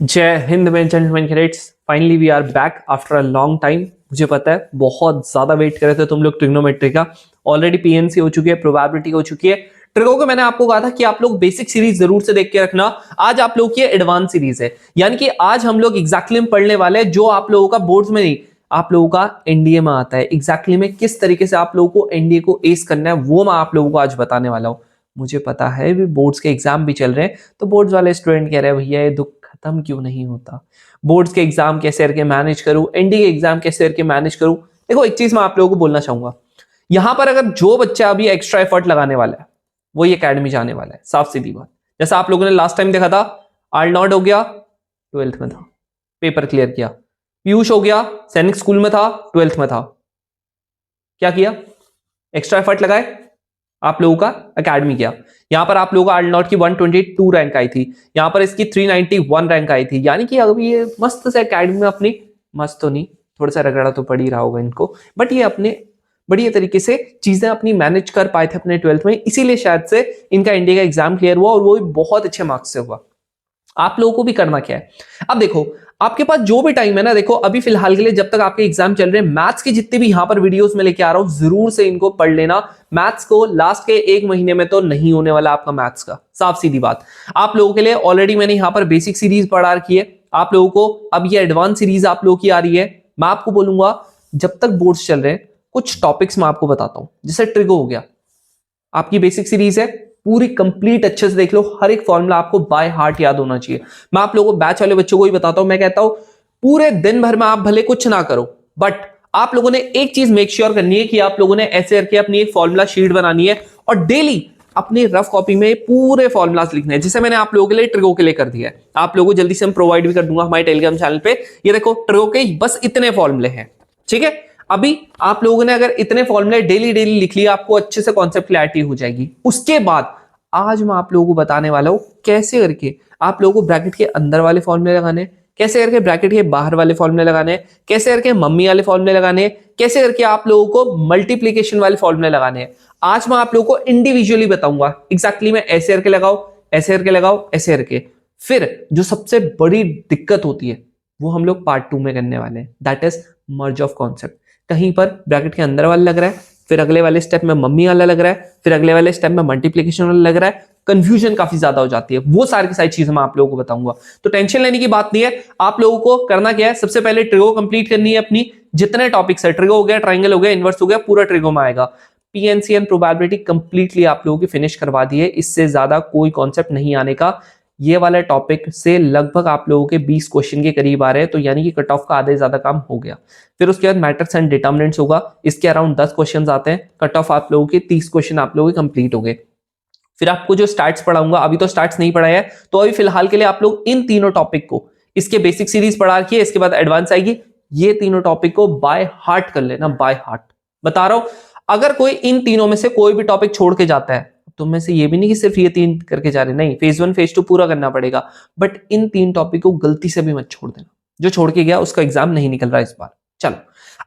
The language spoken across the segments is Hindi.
जय हिंद में gentleman cadets, finally we are back after a long time. मुझे पता है बहुत ज्यादा वेट कर रहे थे तुम लोग ट्रिग्नोमेट्री का। ऑलरेडी पीएनसी हो चुकी है, प्रोबेबिलिटी हो चुकी है। ट्रिगो को मैंने आपको कहा था कि आप लोग बेसिक सीरीज जरूर से देख के रखना। आज आप लोग की एडवांस सीरीज है, यानी कि आज हम लोग एग्जैक्टली पढ़ने वाले हैं जो आप लोगों का बोर्ड्स में नहीं, आप लोगों का एनडीए में आता है। एग्जैक्टली में किस तरीके से आप लोगों को एनडीए को एस करना है वो मैं आप लोगों को आज बताने वाला हूं। मुझे पता है भी बोर्ड्स के एग्जाम भी चल रहे हैं, तो बोर्ड्स वाले स्टूडेंट कह रहे हैं भैया ये दुख खत्म क्यों नहीं होता, बोर्ड्स के एग्जाम कैसे करके मैनेज करूं, एनडीए के एग्जाम कैसे करके मैनेज करूं। देखो एक चीज मैं आप लोगों को बोलना चाहूंगा, यहां पर अगर जो बच्चा अभी एक्स्ट्रा एफर्ट लगाने वाला है वो ये एकेडमी जाने वाला है, साफ सीधी बात। जैसा आप लोगों ने लास्ट टाइम देखा था, आल नॉट हो गया, 12th में था, पेपर क्लियर किया। पीयूष हो गया, सैनिक स्कूल में था, 12th में था, क्या किया, एक्स्ट्रा एफर्ट लगाए, आप लोगों का एकेडमी किया। यहां पर आप लोगों का आल नॉट की 122 रैंक आई थी, यहां पर इसकी 391 रैंक आई थी। यानी कि अभी ये मस्त से एकेडमी में अपनी, मस्त तो नहीं, थोड़ा सा रगड़ा तो पड़ ही रहा होगा इनको, बट ये अपने बढ़िया तरीके से चीजें अपनी मैनेज कर पाए थे अपने 12th में, इसीलिए शायद से इनका इंडिया का एग्जाम क्लियर हुआ और वो भी बहुत अच्छे मार्क्स से हुआ। आप लोगों को भी करना क्या है, अब देखो आपके पास जो भी टाइम है ना, देखो अभी फिलहाल के लिए जब तक आपके एग्जाम चल रहे हैं, मैथ्स के जितने भी यहां पर वीडियोस में लेके आ रहा हूं जरूर से इनको पढ़ लेना। मैथ्स को लास्ट के एक महीने में तो नहीं होने वाला आपका मैथ्स का, साफ सीधी बात। आप लोगों के लिए ऑलरेडी मैंने यहां पर बेसिक सीरीज पढ़ा रखी है, आप लोगों को अब ये एडवांस सीरीज आप लोगों की आ रही है। मैं आपको बोलूंगा जब तक बोर्ड्स चल रहे हैं कुछ टॉपिक्स मैं आपको बताता हूं, जैसे ट्रिगो हो गया, आपकी बेसिक सीरीज है, पूरी कंप्लीट अच्छे से देख लो, हर एक फॉर्मूला आपको बाय हार्ट याद होना चाहिए। मैं आप लोगों को बैच वाले बच्चों को ही बताता हूं, मैं कहता हूं पूरे दिन भर में आप भले कुछ ना करो, बट आप लोगों ने एक चीज मेक श्योर करनी है कि आप लोगों ने ऐसे करके अपनी एक फॉर्मूला शीट बनानी है और डेली अपनी रफ कॉपी में पूरे फॉर्मुलास लिखने हैं, जिसे मैंने आप लोगों के लिए ट्रिगो के लिए कर दिया है। आप लोगों को जल्दी से हम प्रोवाइड भी कर दूंगा हमारे टेलीग्राम चैनल पे। ये देखो ट्रिगो के बस इतने फॉर्मूले हैं, ठीक है। अभी आप लोगों ने अगर इतने फॉर्मूले डेली डेली लिख लिया, आपको अच्छे से कॉन्सेप्ट क्लैरिटी हो जाएगी। उसके बाद आज मैं आप लोगों को बताने वाला हूं कैसे करके आप लोगों को ब्रैकेट के अंदर वाले फॉर्मूले लगाने, कैसे करके ब्रैकेट के बाहर वाले फॉर्मूले लगाने, कैसे करके मम्मी वाले फॉर्मूले लगाने, कैसे करके आप लोगों को मल्टीप्लीकेशन वाले फॉर्मूले लगाने। आज मैं आप लोगों को इंडिविजुअली बताऊंगा एग्जैक्टली में ऐसे करके लगाओ, ऐसे करके लगाओ, ऐसे करके। फिर जो सबसे बड़ी दिक्कत होती है वो हम लोग पार्ट 2 में करने वाले हैं, that is merge of concept. कहीं पर ब्रैकेट के अंदर वाला लग रहा है, फिर अगले वाले स्टेप में मम्मी वाला लग रहा है, फिर अगले वाले स्टेप में मल्टीप्लिकेशन वाला लग रहा है, कंफ्यूजन काफी ज्यादा हो जाती है। वो सारी की सारी चीजें मैं आप लोगों को बताऊंगा, तो टेंशन लेने की बात नहीं है। आप लोगों को करना क्या है, सबसे पहले ट्रिगो कंप्लीट करनी है अपनी, जितने टॉपिक्स है, ट्रिगो हो गया, ट्राइंगल हो गया, इनवर्स हो गया, पूरा ट्रिगो में आएगा। पीएनसी एंड प्रोबेबिलिटी कंप्लीटली आप लोगों की फिनिश करवा दी है, इससे ज्यादा कोई कॉन्सेप्ट नहीं आने का। ये वाला टॉपिक से लगभग आप लोगों के 20 क्वेश्चन के करीब आ रहे हैं, तो यानी कि कट ऑफ का आधे ज्यादा काम हो गया। फिर उसके बाद मैट्रिक्स एंड डिटर्मिनेंट्स होगा, इसके अराउंड 10 क्वेश्चन आते हैं, कट ऑफ आप लोगों के 30 क्वेश्चन आप लोगों के कंप्लीट हो गए। फिर आपको जो स्टार्ट्स पढ़ाऊंगा, अभी तो स्टार्ट्स नहीं पढ़ाया है, तो अभी फिलहाल के लिए आप लोग इन तीनों टॉपिक को, इसके बेसिक सीरीज पढ़ा रखी है, इसके बाद एडवांस आएगी, ये तीनों टॉपिक को बाय हार्ट कर लेना, बाय हार्ट बता रहा हूं। अगर कोई इन तीनों में से कोई भी टॉपिक छोड़ के जाता है, तो मैं से ये भी नहीं कि सिर्फ ये 3 करके जा रहे, नहीं, फेज 1 फेज 2 पूरा करना पड़ेगा, बट इन 3 टॉपिक को गलती से भी मत छोड़ देना। जो छोड़ के गया उसका एग्जाम नहीं निकल रहा इस बार। चलो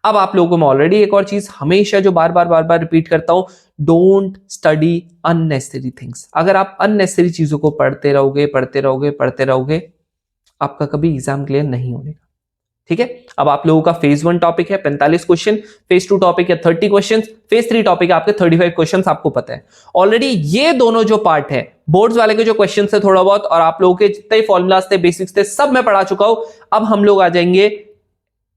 अब आप लोगों को मैं ऑलरेडी एक और चीज हमेशा जो बार बार रिपीट करता हूं, डोंट स्टडी अननेसेसरी थिंग्स। अगर आप अननेसेसरी चीजों को पढ़ते रहोगे, आपका कभी एग्जाम क्लियर नहीं होगा, ठीक है। अब आप लोगों का फेज 1 टॉपिक है 45 क्वेश्चन, फेज 2 टॉपिक है 30 क्वेश्चन, फेज 3 टॉपिक है आपके 35 क्वेश्चन, आपको पता है ऑलरेडी। ये दोनों जो पार्ट है, बोर्ड्स वाले के जो क्वेश्चन है थोड़ा बहुत, और आप लोगों के जितने फॉर्मुलाज थे, बेसिक्स थे, सब मैं पढ़ा चुका हूं। अब हम लोग आ जाएंगे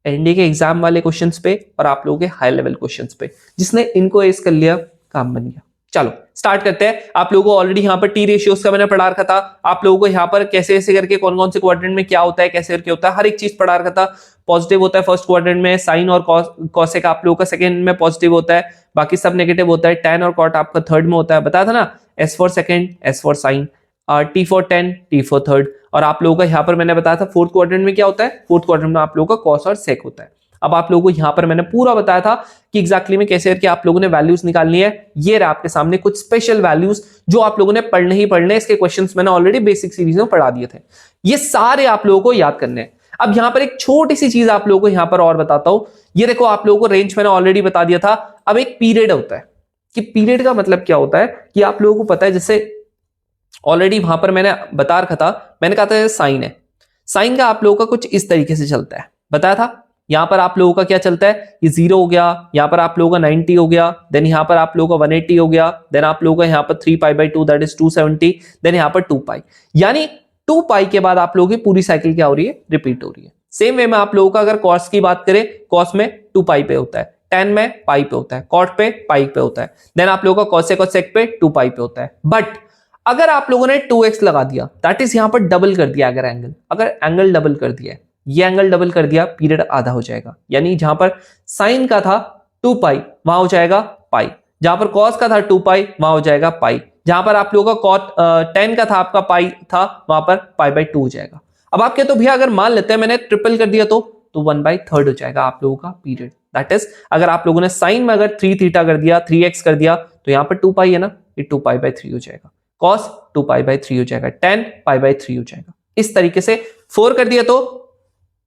एनडीए के एग्जाम वाले क्वेश्चंस पे और आप लोगों के हाई लेवल क्वेश्चंस पे, जिसने इनको एस कर लिया, काम बन गया। चलो स्टार्ट करते हैं। आप लोगों को ऑलरेडी यहाँ पर टी रेशियोज का मैंने पढ़ा रखा था, आप लोगों को यहाँ पर कैसे ऐसे करके कौन कौन से क्वाड्रेंट में क्या होता है, कैसे करके होता है, हर एक चीज पढ़ा रखा था। पॉजिटिव होता है फर्स्ट क्वाड्रेंट में, साइन और कॉसेक आप लोगों का सेकंड में पॉजिटिव होता है, बाकी सब नेगेटिव होता है। टैन और कॉट आपका थर्ड में होता है, बताया था ना, S for second, S for sine, T for ten, T for third. और आप लोगों का यहाँ पर मैंने बताया था फोर्थ क्वाड्रेंट में क्या होता है, फोर्थ क्वाड्रेंट में आप लोगों का कॉस और सेक होता है। अब आप लोगों को यहां पर मैंने पूरा बताया था कि एग्जैक्टली में कैसे करके आप लोगों ने वैल्यूज निकालनी है। ये रहा आपके सामने कुछ स्पेशल वैल्यूज जो आप लोगों ने पढ़ने ही पढ़ने, इसके क्वेश्चंस मैंने ऑलरेडी बेसिक सीरीज में पढ़ा दिए थे, ये सारे आप लोगों को याद करने हैं। अब यहां पर एक छोटी सी चीज आप लोगों को यहां पर और बताता हूं, ये देखो आप लोगों को रेंज मैंने ऑलरेडी बता दिया था। अब एक पीरियड होता है, कि पीरियड का मतलब क्या होता है कि आप लोगों को पता है, जैसे ऑलरेडी वहां पर मैंने बता रखा था, मैंने कहा था साइन है, साइन का आप लोगों का कुछ इस तरीके से चलता है, बताया था। यहां पर आप लोगों का क्या चलता है, ये 0 हो गया, यहां पर आप लोगों का 90 हो गया, देन यहां पर आप लोगों का 180 हो गया, देन आप लोगों का यहां पर 3π/2 दैट इज 270, देन यहां पर 2π, यानी 2π के बाद आप लोगों की पूरी साइकिल क्या हो रही है, रिपीट हो रही है। सेम वे में आप लोगों का अगर कॉस की बात करें, कॉस में 2π पे होता है, tan में पाई पे होता है, कॉट पे पाई पे होता है, देन आप लोगों का कॉसेक और सेक पे 2π पे होता है। बट अगर आप लोगों ने 2x लगा दिया, दैट इज यहां पर डबल कर दिया, अगर एंगल डबल कर दिया, ये एंगल डबल कर दिया, पीरियड आधा हो जाएगा, यानी जहां पर साइन का था 2π वहां हो जाएगा पाई, जहां पर कॉस का था 2π वहां हो जाएगा पाई, जहां पर आप लोगों का कॉट tan का था आपका पाई था, वहां पर π/2 हो जाएगा। अब आप कहते हो भैया अगर मान लेते हैं मैंने ट्रिपल कर दिया तो 1/3 हो जाएगा आप लोगों का पीरियड। दैट इज अगर आप लोगों ने साइन में अगर 3θ कर दिया, 3x कर दिया, तो यहां पर 2π है ना, ये 2π/3 हो जाएगा, cos 2π/3 हो जाएगा, tan π/3 हो जाएगा। इस तरीके से 4 कर दिया तो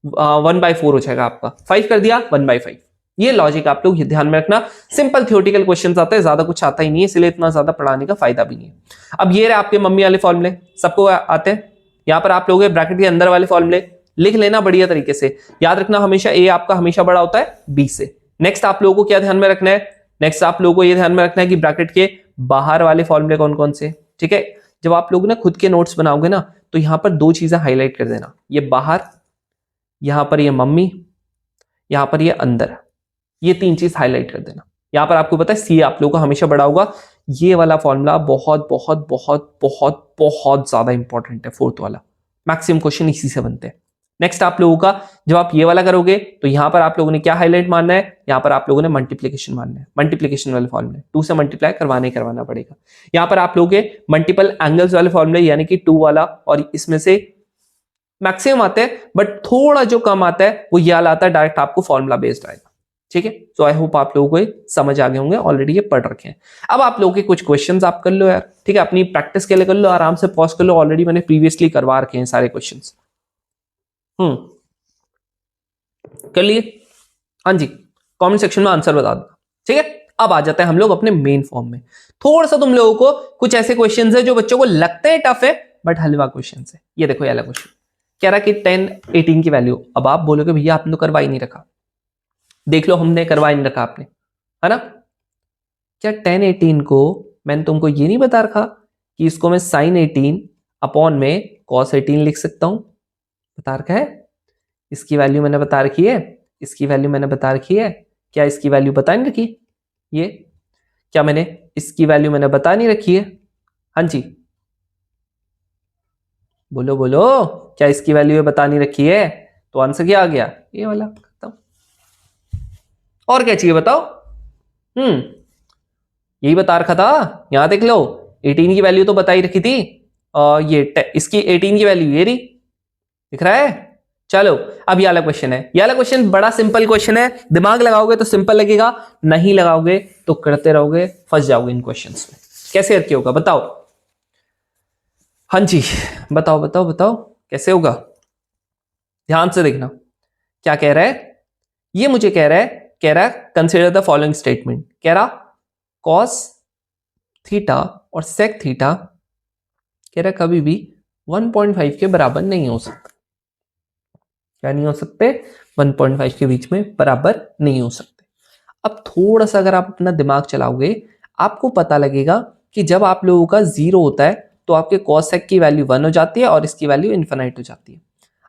1/4 हो जाएगा आपका, 5 कर दिया 1/5। ये लॉजिक आप लोग ध्यान में रखना। सिंपल थ्योरेटिकल क्वेश्चंस आते हैं, ज्यादा कुछ आता ही नहीं है, इसलिए इतना ज्यादा पढ़ाने का फायदा भी नहीं है। अब ये रहे आपके मम्मी वाले फॉर्मूले, सबको आते हैं। यहां पर आप लोग ब्रैकेट के अंदर वाले फॉर्मूले लिख लेना बढ़िया तरीके से, याद रखना हमेशा ए आपका हमेशा बड़ा होता है बी से। नेक्स्ट आप लोगों को क्या ध्यान में रखना है, नेक्स्ट आप लोगों को यह ध्यान में रखना है कि ब्रैकेट के बाहर वाले फॉर्मूले कौन कौन से, ठीक है। जब आप लोग ना खुद के नोट्स बनाओगे ना, तो यहां पर 2 चीजें हाईलाइट कर देना, ये बाहर, यहां पर ये मम्मी, यहां पर ये अंदर, ये 3 चीज हाईलाइट कर देना। यहां पर आपको पता है सी आप लोगों का हमेशा बड़ा होगा, ये वाला फॉर्मूला बहुत बहुत बहुत बहुत बहुत ज्यादा इंपॉर्टेंट है, फोर्थ वाला, मैक्सिमम क्वेश्चन इसी से बनते हैं। नेक्स्ट आप लोगों का जब आप ये वाला करोगे तो यहां पर आप लोगों ने क्या हाईलाइट मानना है, यहां पर आप लोगों ने मल्टीप्लीकेशन मानना है, मल्टीप्लीकेशन वाले फॉर्मूले 2 से मल्टीप्लाई करवाना पड़ेगा। यहां पर आप लोगों के मल्टीपल एंगल्स वाले फॉर्मूले यानी कि 2 वाला, और इसमें से मैक्सिमम आते हैं, बट थोड़ा जो कम आता है वो ये वाला आता है, डायरेक्ट आपको फॉर्मूला बेस्ड आएगा, ठीक है। सो आई होप आप लोगों को ये समझ आ गए होंगे, ऑलरेडी ये पढ़ रखे हैं। अब आप लोगों के कुछ क्वेश्चंस आप कर लो यार, ठीक है, अपनी प्रैक्टिस के लिए कर लो, आराम से पॉज कर लो, ऑलरेडी मैंने प्रीवियसली करवा रखे हैं सारे क्वेश्चंस। कर लिए, हाँ जी, कमेंट सेक्शन में आंसर बता दो, ठीक है। अब आ जाते हैं हम लोग अपने मेन फॉर्म में। थोड़ा सा तुम लोगों को कुछ ऐसे क्वेश्चंस है जो बच्चों को लगते हैं टफ है, बट हलवा क्वेश्चंस है। ये देखो ये वाला क्वेश्चन कह रहा कि 10 18 की वैल्यू, अब आप बोलोगे भैया आपने तो करवा ही नहीं रखा, देख लो हमने करवा ही नहीं रखा आपने, है ना। क्या 10 18 को मैंने तुमको ये नहीं बता रखा कि इसको मैं sin 18 अपॉन में cos 18 लिख सकता हूं, बता रखा है। इसकी वैल्यू मैंने बता रखी है, इसकी वैल्यू मैंने बता रखी है, क्या इसकी वैल्यू बता नहीं रखी, ये क्या मैंने इसकी वैल्यू मैंने बता नहीं रखी है, हाँ जी बोलो बोलो, क्या इसकी वैल्यू बता नहीं रखी है, तो आंसर क्या आ गया, ये वाला। खत्म, और क्या चाहिए बताओ। यही बता रखा था, यहां देख लो 18 की वैल्यू तो बता ही रखी थी, और ये इसकी 18 की वैल्यू ये रही, दिख रहा है। चलो अब ये वाला क्वेश्चन है, ये वाला क्वेश्चन बड़ा सिंपल क्वेश्चन है, दिमाग लगाओगे तो सिंपल लगेगा, नहीं लगाओगे तो करते रहोगे, फंस जाओगे इन क्वेश्चंस में। कैसे करके होगा बताओ, हाँ जी बताओ बताओ बताओ कैसे होगा, ध्यान से देखना। क्या कह रहा है, ये मुझे कह रहा है कंसिडर द फॉलोइंग स्टेटमेंट, कह रहा cos थीटा और sec थीटा कह रहा कभी भी 1.5 के बराबर नहीं हो सकता। क्या नहीं हो सकते, 1.5 के बीच में बराबर नहीं हो सकते। अब थोड़ा सा अगर आप अपना दिमाग चलाओगे, आपको पता लगेगा कि जब आप लोगों का 0 होता है तो आपके cos sec की वैल्यू 1 हो जाती है और इसकी वैल्यू इन्फिनाइट हो जाती है।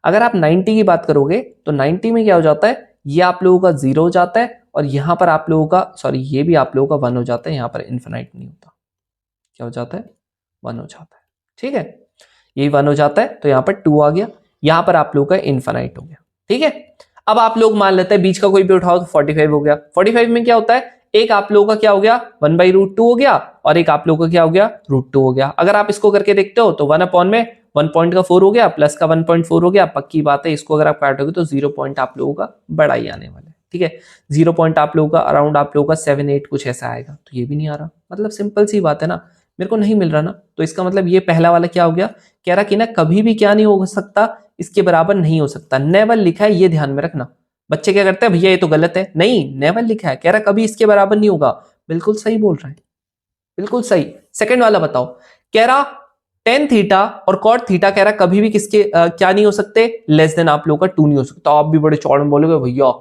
अगर आप 90 की बात करोगे तो 90 में क्या हो जाता है, ये आप लोगों का 0 हो जाता है, और यहां पर आप लोगों का सॉरी ये भी आप लोगों का 1 हो जाता है, यहां पर इन्फिनाइट नहीं होता, क्या हो जाता है 1 हो जाता है, ठीक है। यही 1 हो जाता है तो यहां पर 2 आ गया, यहां पर आप लोगों का इन्फिनाइट हो गया, ठीक है। अब आप लोग मान लेते हैं बीच का कोई भी उठाओ तो 45 हो गया। 45 में क्या होता है, एक आप लोगों का क्या हो गया 1/√2 हो गया, और एक आप लोगों का क्या हो गया √2 हो गया। अगर आप इसको करके देखते हो तो 1 अपॉन में 1 पॉइंट का 4 हो गया, प्लस का 1.4 हो गया, पक्की बात है इसको अगर आप काटोगे तो 0 पॉइंट आप लोगों का बड़ा ही आने वाला है, ठीक है। 0 पॉइंट आप लोगों का अराउंड आप लोगों का 7 8 कुछ ऐसा आएगा, तो ये भी नहीं आ रहा, मतलब सिंपल सी बात है ना, मेरे को नहीं मिल रहा ना, तो इसका मतलब ये पहला वाला क्या हो गया, कह रहा कि ना कभी भी क्या नहीं हो सकता, इसके बराबर नहीं हो सकता। नेवर लिखा है, ये ध्यान में रखना। बच्चे क्या करते हैं भैया ये तो गलत है, नहीं नेवर लिखा है, कह रहा कभी इसके बराबर नहीं होगा, बिल्कुल सही बोल रहा है, बिल्कुल सही। सेकंड वाला बताओ, कह रहा टेन थीटा और कॉट थीटा कह रहा है कभी भी किसके क्या नहीं हो सकते, लेस देन आप लोगों का 2 नहीं हो सकता। तो आप भी बड़े चौड़ में बोलोगे भैया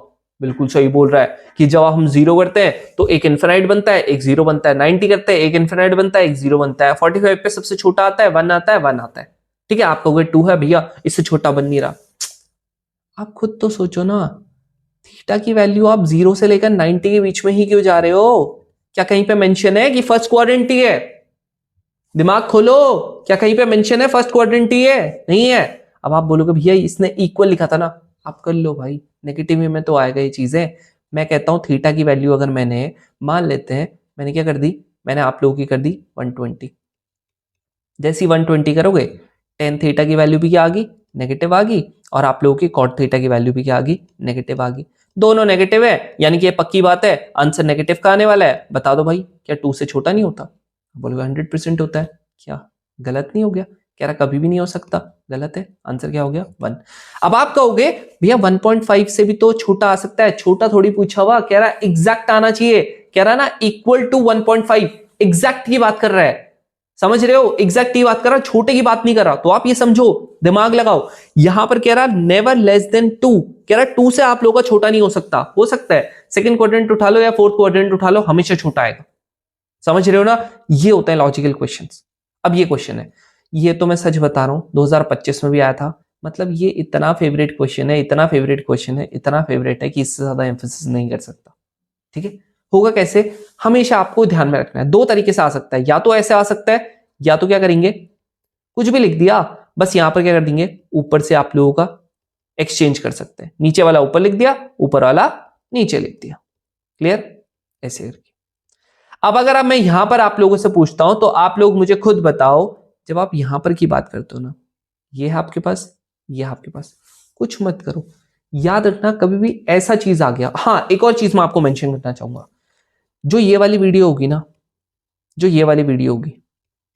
बिल्कुल सही बोल रहा है कि जब हम जीरो करते हैं तो एक इन्फिनाइट बनता है, एक जीरो बनता है, 90 करते हैं एक इन्फिनाइट बनता है, एक जीरो बनता है, 45 पे सबसे छोटा आता है 1 आता है, 1 आता है। ठीक है, आप कहोगे 2 है भैया, इससे छोटा बन नहीं रहा। आप खुद तो सोचो ना, थीटा की वैल्यू आप 0 से लेकर 90 के बीच में ही क्यों जा रहे हो? क्या कहीं पे मेंशन है कि फर्स्ट क्वाड्रेंट ही है? दिमाग खोलो, क्या कहीं पे मेंशन है फर्स्ट क्वाड्रेंट ही है? नहीं है। अब आप बोलोगे भैया इसने इक्वल लिखा था ना, आप कर लो भाई, नेगेटिव में तो आएगा ये चीजें। मैं कहता हूं थीटा की वैल्यू अगर मैंने मान लेते हैं, मैंने क्या कर दी, मैंने आप लोगों की कर दी 120। जैसी 120 करोगे टेन थीटा की वैल्यू भी क्या आ गई, नेगेटिव आ गई, और आप लोगों की कॉट थीटा की वैल्यू भी क्या आ गई, नेगेटिव आ गई। दोनों नेगेटिव है, यानी कि ये पक्की बात है आंसर नेगेटिव का आने वाला है। बता दो भाई, क्या 2 से छोटा नहीं होता? बोलोगे 100% होता है। क्या गलत नहीं हो गया? कह रहा कभी भी नहीं हो सकता, गलत है। आंसर क्या हो गया, 1। अब आप कहोगे भैया 1.5 से भी तो छोटा आ सकता है, छोटा थोड़ी पूछा हुआ, कह रहा एग्जैक्ट आना चाहिए, कह रहा ना इक्वल टू 1.5, एग्जैक्ट की बात कर रहा है। समझ रहे हो, एग्जैक्ट की बात कर रहा, छोटे की बात नहीं कर रहा। तो आप ये समझो, दिमाग लगाओ, यहां पर कह रहा नेवर लेस देन 2, कह रहा 2 से आप लोगों का छोटा नहीं हो सकता। हो सकता है सेकंड क्वाड्रेंट उठा लो या फोर्थ क्वाड्रेंट उठा लो, हमेशा छोटा आएगा। समझ रहे हो ना, ये होता है लॉजिकल क्वेश्चंस। अब ये क्वेश्चन है, ये तो मैं सच बता रहा हूं 2025 में भी आया था। मतलब ये इतना फेवरेट क्वेश्चन है, इतना फेवरेट क्वेश्चन है, इतना फेवरेट है कि इससे ज्यादा एम्फेसिस नहीं कर सकता। ठीक है, होगा कैसे, हमेशा आपको ध्यान में रखना है। दो तरीके से आ सकता है, या तो ऐसे आ सकता है, या तो क्या करेंगे, कुछ भी लिख दिया, बस यहां पर क्या कर देंगे, ऊपर से आप लोगों का एक्सचेंज कर सकते हैं। नीचे वाला ऊपर लिख दिया, ऊपर वाला नीचे लिख दिया। क्लियर, ऐसे करके। अब अगर अब मैं यहां पर आप लोगों से पूछता हूं तो आप लोग मुझे खुद बताओ, जब आप यहां पर की बात करते हो ना, ये है आपके पास, ये है आपके पास, कुछ मत करो। याद रखना कभी भी ऐसा चीज आ गया। हाँ, एक और चीज मैं आपको मेंशन करना चाहूंगा, जो ये वाली वीडियो होगी ना, जो ये वाली वीडियो होगी,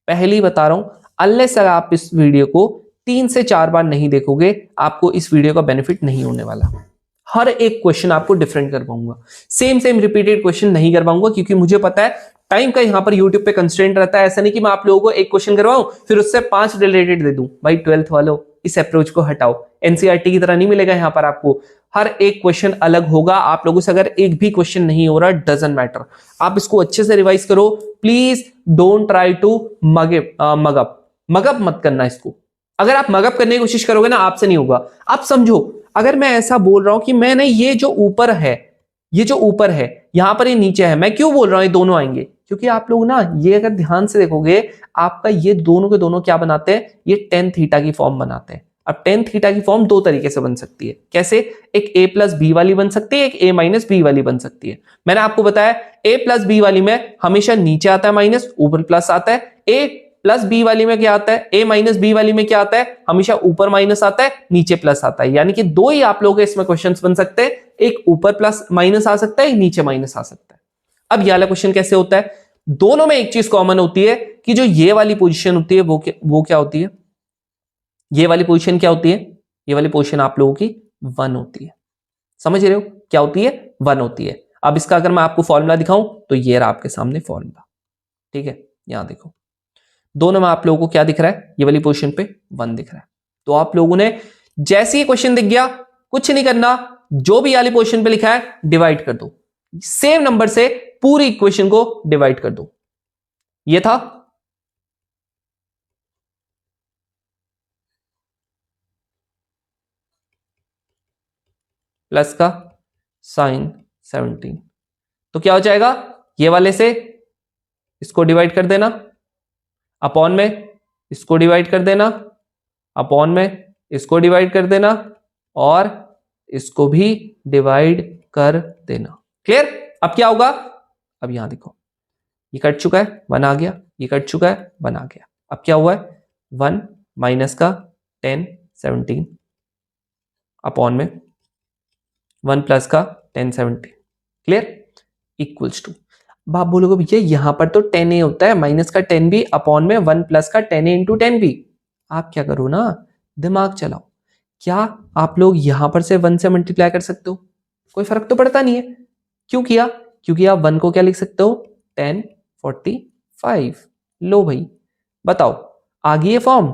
पहले ही बता रहा हूं, अनलेस अगर आप इस वीडियो को 3 से 4 बार नहीं देखोगे, आपको इस वीडियो का बेनिफिट नहीं होने वाला। हर एक क्वेश्चन आपको डिफरेंट कर पाऊंगा, सेम सेम रिपीटेड क्वेश्चन नहीं कर पाऊंगा, क्योंकि मुझे पता है टाइम का यहां पर यूट्यूब पे कंस्ट्रेंट रहता है। ऐसा नहीं कि मैं आप लोगों को एक क्वेश्चन करवाऊं फिर उससे 5 रिलेटेड दे दूं। भाई 12th वालों, इस अप्रोच को हटाओ, एनसीईआरटी की तरह नहीं मिलेगा यहां पर आपको। हर एक क्वेश्चन अलग होगा। आप लोगों से अगर एक भी क्वेश्चन नहीं हो रहा, डजंट मैटर, आप इसको अच्छे से रिवाइज करो। Please don't try to mug up मत करना इसको। अगर आप मगअप करने की कोशिश करोगे ना, आपसे नहीं होगा। आप समझो, अगर मैं ऐसा बोल रहा हूं कि मैंने ये जो ऊपर है, ये जो ऊपर है, यहां पर ये नीचे है, मैं क्यों बोल रहा हूं ये दोनों आएंगे? क्योंकि आप लोग ना ये अगर ध्यान से देखोगे, आपका ये दोनों के दोनों क्या बनाते हैं, ये टेन थीटा की फॉर्म बनाते हैं। अब टेन थीटा की फॉर्म दो तरीके से बन सकती है। कैसे? एक a प्लस बी वाली बन सकती है, एक a माइनस बी वाली बन सकती है। मैंने आपको बताया a प्लस बी वाली में हमेशा नीचे आता है माइनस, ऊपर प्लस आता है। a प्लस बी वाली में क्या आता है, a माइनस बी वाली में क्या आता है, हमेशा ऊपर माइनस आता है, नीचे प्लस आता है। यानी कि दो ही आप लोगों के इसमें क्वेश्चंस बन सकते हैं, एक ऊपर प्लस माइनस आ सकता है, एक नीचे माइनस आ सकता है। अब ये वाला क्वेश्चन कैसे होता है, दोनों में एक चीज कॉमन होती है कि जो ये वाली पोजीशन होती है वो क्या होती है, ये वाली पोजीशन क्या होती है, ये वाली पोजीशन आप लोगों की 1 होती है। समझ रहे हो, क्या होती है, 1 होती है। अब इसका अगर मैं आपको फॉर्मूला दिखाऊं तो ये रहा आपके सामने फॉर्मूला। ठीक है, यहां देखो, दोनों में आप लोगों को क्या दिख रहा है, ये वाली पोजीशन पे 1 दिख रहा है। तो आप लोगों ने जैसे ही क्वेश्चन दिख गया, कुछ नहीं करना, जो भी वाली पोजीशन पे लिखा है डिवाइड कर दो, सेम नंबर से पूरी इक्वेशन को डिवाइड कर दो। ये था, प्लस का साइन 17, तो क्या हो जाएगा, ये वाले से इसको डिवाइड कर देना, अपॉन में इसको डिवाइड कर देना, अपॉन में इसको डिवाइड कर देना, और इसको भी डिवाइड कर देना। क्लियर? अब क्या होगा, अब यहां देखो, ये कट चुका है, 1 आ गया, ये कट चुका है, 1 आ गया। अब क्या हुआ है, 1 माइनस का 10 17 अपॉन में 1 प्लस का 10 17। क्लियर? इक्वल्स टू, आप बोलोगे भैया यहां पर तो 10a होता है, माइनस का 10 भी अपॉन में 1 प्लस का 10a इंटू 10 भी। आप क्या करो ना, दिमाग चलाओ। क्या आप लोग यहां पर से 1 से मल्टीप्लाई कर सकते हो? कोई फर्क तो पड़ता नहीं है। क्यों किया? क्योंकि आप 1 को क्या लिख सकते हो, 10 45। लो भाई, बताओ, आ गई है फॉर्म,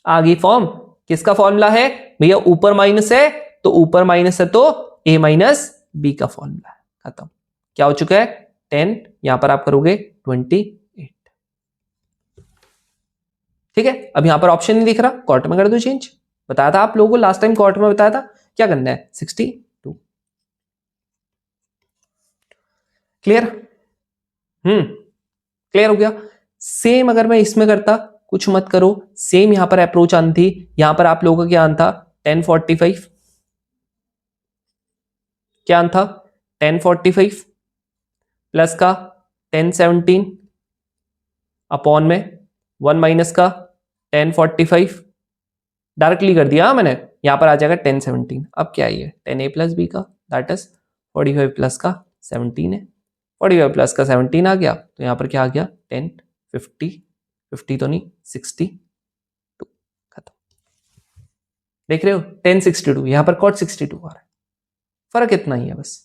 आ गई फॉर्म। किसका फॉर्मूला है भैया, ऊपर माइनस है तो ऊपर माइनस है तो a माइनस बी का फॉर्मूला है, खत्म। क्या हो चुका है 10, यहां पर आप करोगे 28। ठीक है, अब यहां पर ऑप्शन नहीं दिख रहा, कॉर्ट में कर दो चेंज। बताया था आप लोगों को लास्ट टाइम, कॉर्ट में बताया था क्या करना है 62। क्लियर? क्लियर हो गया। सेम अगर मैं इसमें करता, कुछ मत करो, सेम यहां पर अप्रोच आनी थी। यहां पर आप लोगों का क्या आना था 1045, क्या आना था 1045 प्लस का 1017 अपॉन में 1 माइनस का 1045, डायरेक्टली कर दिया मैंने। यहां पर आ जाएगा 1017। अब क्या है 10a प्लस बी का, दैट इज 45 प्लस का 17 है, 45 प्लस का 17 आ गया, तो यहां पर क्या आ गया 1050, 50 तो नहीं 62, खत्म। देख रहे हो 1062, यहां पर कॉट 62 आ रहा है, फर्क इतना ही है बस।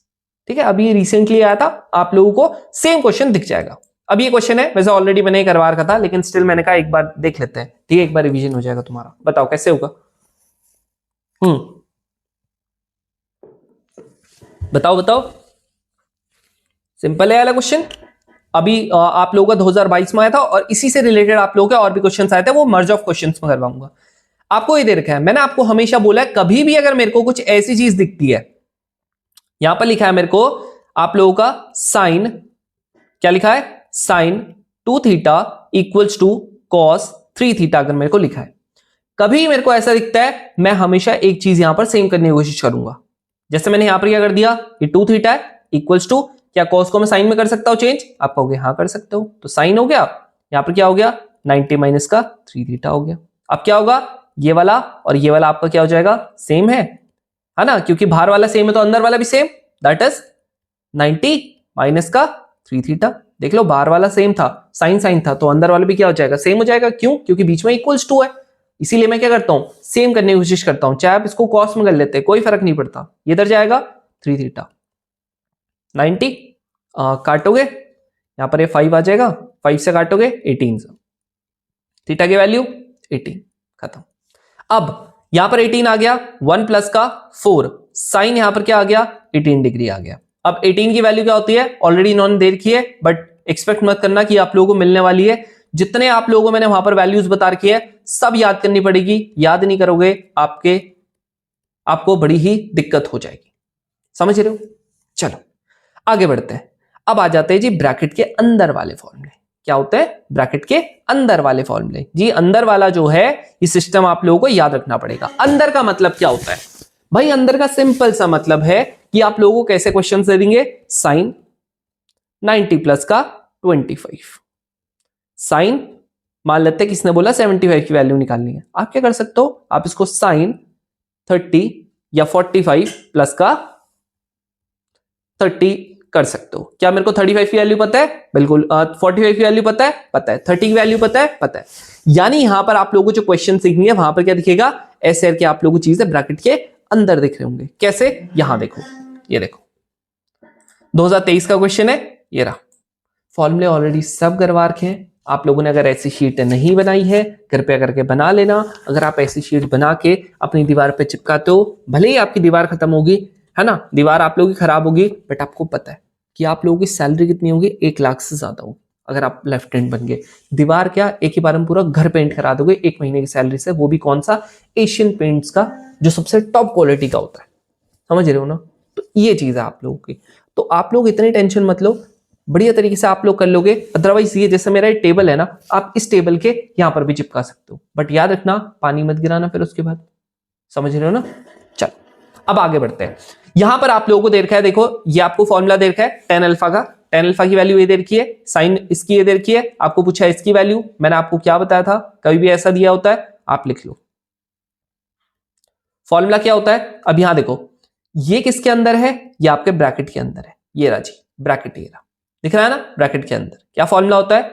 ठीक है, अभी रिसेंटली आया था, आप लोगों को सेम क्वेश्चन दिख जाएगा। अब ये क्वेश्चन है, वैसे ऑलरेडी मैंने करवा रखा था, लेकिन स्टिल मैंने कहा एक बार देख लेते हैं। ठीक है, एक बार रिवीजन हो जाएगा तुम्हारा। बताओ कैसे होगा। बताओ बताओ, सिंपल है वाला क्वेश्चन। अभी आप लोगों का 2022 में आया था, और इसी से रिलेटेड आप लोगों के और भी क्वेश्चन आए थे, वो मर्ज ऑफ क्वेश्चंस में करवाऊंगा। आपको ये दे रखा है, मैंने आपको हमेशा बोला है, कभी भी अगर मेरे को कुछ ऐसी चीज दिखती है, यहां पर लिखा है मेरे को आप लोगों का साइन, क्या लिखा है sine 2 theta equals to cos 3 theta, अगर मेरे को लिखा है, कभी मेरे को ऐसा दिखता है, मैं हमेशा एक चीज यहां पर सेम करने की कोशिश करूंगा। जैसे मैंने यहां पर क्या कर दिया, ये 2 थीटा है इक्वल्स टू, क्या कॉस को मैं साइन में कर सकता हूं चेंज, आप कहोगे हाँ कर सकते हो, तो साइन हो गया, यहां पर क्या हो गया 90 माइनस का 3 थीटा हो गया। अब क्या होगा, ये वाला और ये वाला आपका क्या हो जाएगा, सेम है ना, क्योंकि बाहर वाला सेम है तो अंदर वाला भी सेम, दैट इज 90 माइनस का 3 थीटा। देख लो, बाहर वाला सेम था, साइन साइन था, तो अंदर वाला भी क्या हो जाएगा सेम हो जाएगा। क्यों, क्योंकि बीच में इक्वल्स 2 है, इसीलिए मैं क्या करता हूं सेम करने की कोशिश करता हूं। चाहे आप इसको कॉस में कर लेते हैं, कोई फर्क नहीं पड़ता। ये इधर जाएगा 3 थीटा, 90 काटोगे, यहां पर ये 5 आ जाएगा, 5 से काटोगे 18 से, थीटा की वैल्यू 18, खत्म। अब यहां पर 18 आ गया, 1 प्लस का 4, साइन यहां पर क्या आ गया 18 डिग्री आ गया। अब 18 की वैल्यू क्या होती है, ऑलरेडी इन्होंने दे रखी है, बट एक्सपेक्ट मत करना कि आप लोगों को मिलने वाली है। जितने आप लोगों को मैंने वहां पर वैल्यूज बता रखी है, सब याद करनी पड़ेगी। याद नहीं करोगे आपको बड़ी ही दिक्कत हो जाएगी, समझ रहे हो। चलो आगे बढ़ते हैं। अब आ जाते हैं जी ब्रैकेट के अंदर वाले फॉर्मूले। क्या होते हैं ब्रैकेट के अंदर वाले फॉर्मूले जी। अंदर वाला जो है ये सिस्टम आप लोगों को याद रखना पड़ेगा। अंदर का मतलब क्या होता है भाई, अंदर का सिंपल सा मतलब है कि आप लोगों को कैसे क्वेश्चन दे देंगे, साइन 90 प्लस का 25, साइन मान लेते हैं किसने बोला 75 की वैल्यू निकालनी है, आप क्या कर सकते हो, आप इसको साइन 30 या 45 प्लस का 30 कर सकते हो। क्या मेरे को 35 की वैल्यू पता है, बिल्कुल। 45 की वैल्यू पता है, 30 की वैल्यू पता है। यानी यहां पर आप लोगों को जो क्वेश्चन सीखनी है, वहां पर क्या दिखेगा, ऐसे करके आप लोगों को चीजें ब्रैकेट के अंदर दिख रहे होंगे। कैसे, यहां देखो, ये देखो 2023 का क्वेश्चन है, ये रहा। फॉर्मूले ऑलरेडी सब करवा रखे हैं। आप लोगों ने अगर ऐसी शीट नहीं बनाई है, कृपया करके बना लेना। अगर आप ऐसी शीट बना के अपनी दीवार पे चिपकाते हो, भले ही आपकी दीवार खत्म होगी, है ना, दीवार आप लोगों की खराब होगी, बट आपको पता है कि आप लोगों की सैलरी कितनी होगी, 1 लाख से ज्यादा होगी। अगर आप लेफ्टिनेंट बन गए, दीवार क्या एक ही बार में पूरा घर पेंट करा दोगे 1 महीने की सैलरी से, वो भी कौन सा, एशियन पेंट्स का, जो सबसे टॉप क्वालिटी का होता है। समझ रहे हो ना, तो ये चीज है आप लोगों की। तो आप लोग इतनी टेंशन मत लो, बढ़िया तरीके से आप लोग कर लोगे। अदरवाइज ये जैसे मेरा टेबल है ना, आप इस टेबल के यहां पर भी चिपका सकते हो, बट याद रखना पानी मत गिराना फिर उसके बाद। समझ रहे हो ना। चल अब आगे बढ़ते हैं। यहां पर आप लोगों को दे रखा है, देखो ये आपको फॉर्मूला दे रखा है tan अल्फा का। tan अल्फा की वैल्यू ये दे रखी है, साइन इसकी ये दे रखी है। आपको पूछा है इसकी वैल्यू, मैंने आपको क्या बताया था, कभी भी ऐसा दिया होता है आप लिख लो। फॉर्मूला क्या होता है, अब यहां देखो, ये किसके अंदर है, ये आपके ब्रैकेट के अंदर है। ये रहा जी ब्रैकेट, ये रहा, दिख रहा है ना। ब्रैकेट के अंदर क्या फॉर्मूला होता है,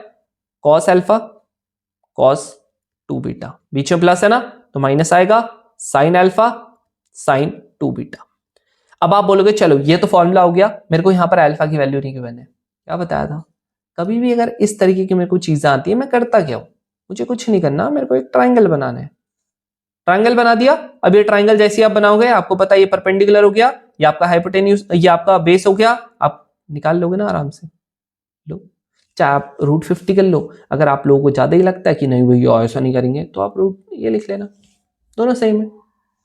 कॉस अल्फा कॉस 2 बीटा, बीच में प्लस है ना तो माइनस आएगा, साइन अल्फा साइन 2 बीटा। अब आप बोलोगे चलो ये तो फॉर्मूला हो गया, मेरे को यहां पर अल्फा की वैल्यू नहीं गिवन है। क्या बताया था, कभी भी अगर इस तरीके की मेरे को चीजें आती है मैं करता क्या हूं, मुझे कुछ नहीं करना, मेरे को एक ट्राइंगल बनाना है। ट्राइंगल बना दिया। अब ये ट्राइंगल जैसे आप बनाओगे, आपको पता है ये परपेंडिकुलर हो गया, ये आपका हाइपोटेन्यूज, ये आपका बेस हो गया, आप निकाल लोगे ना आराम से। लो, चाहे आप √50 कर लो। अगर आप लोगों को ज्यादा ही लगता है कि नहीं भैया ऐसा नहीं करेंगे, तो आप रूट ये लिख लेना, दोनों सेम है।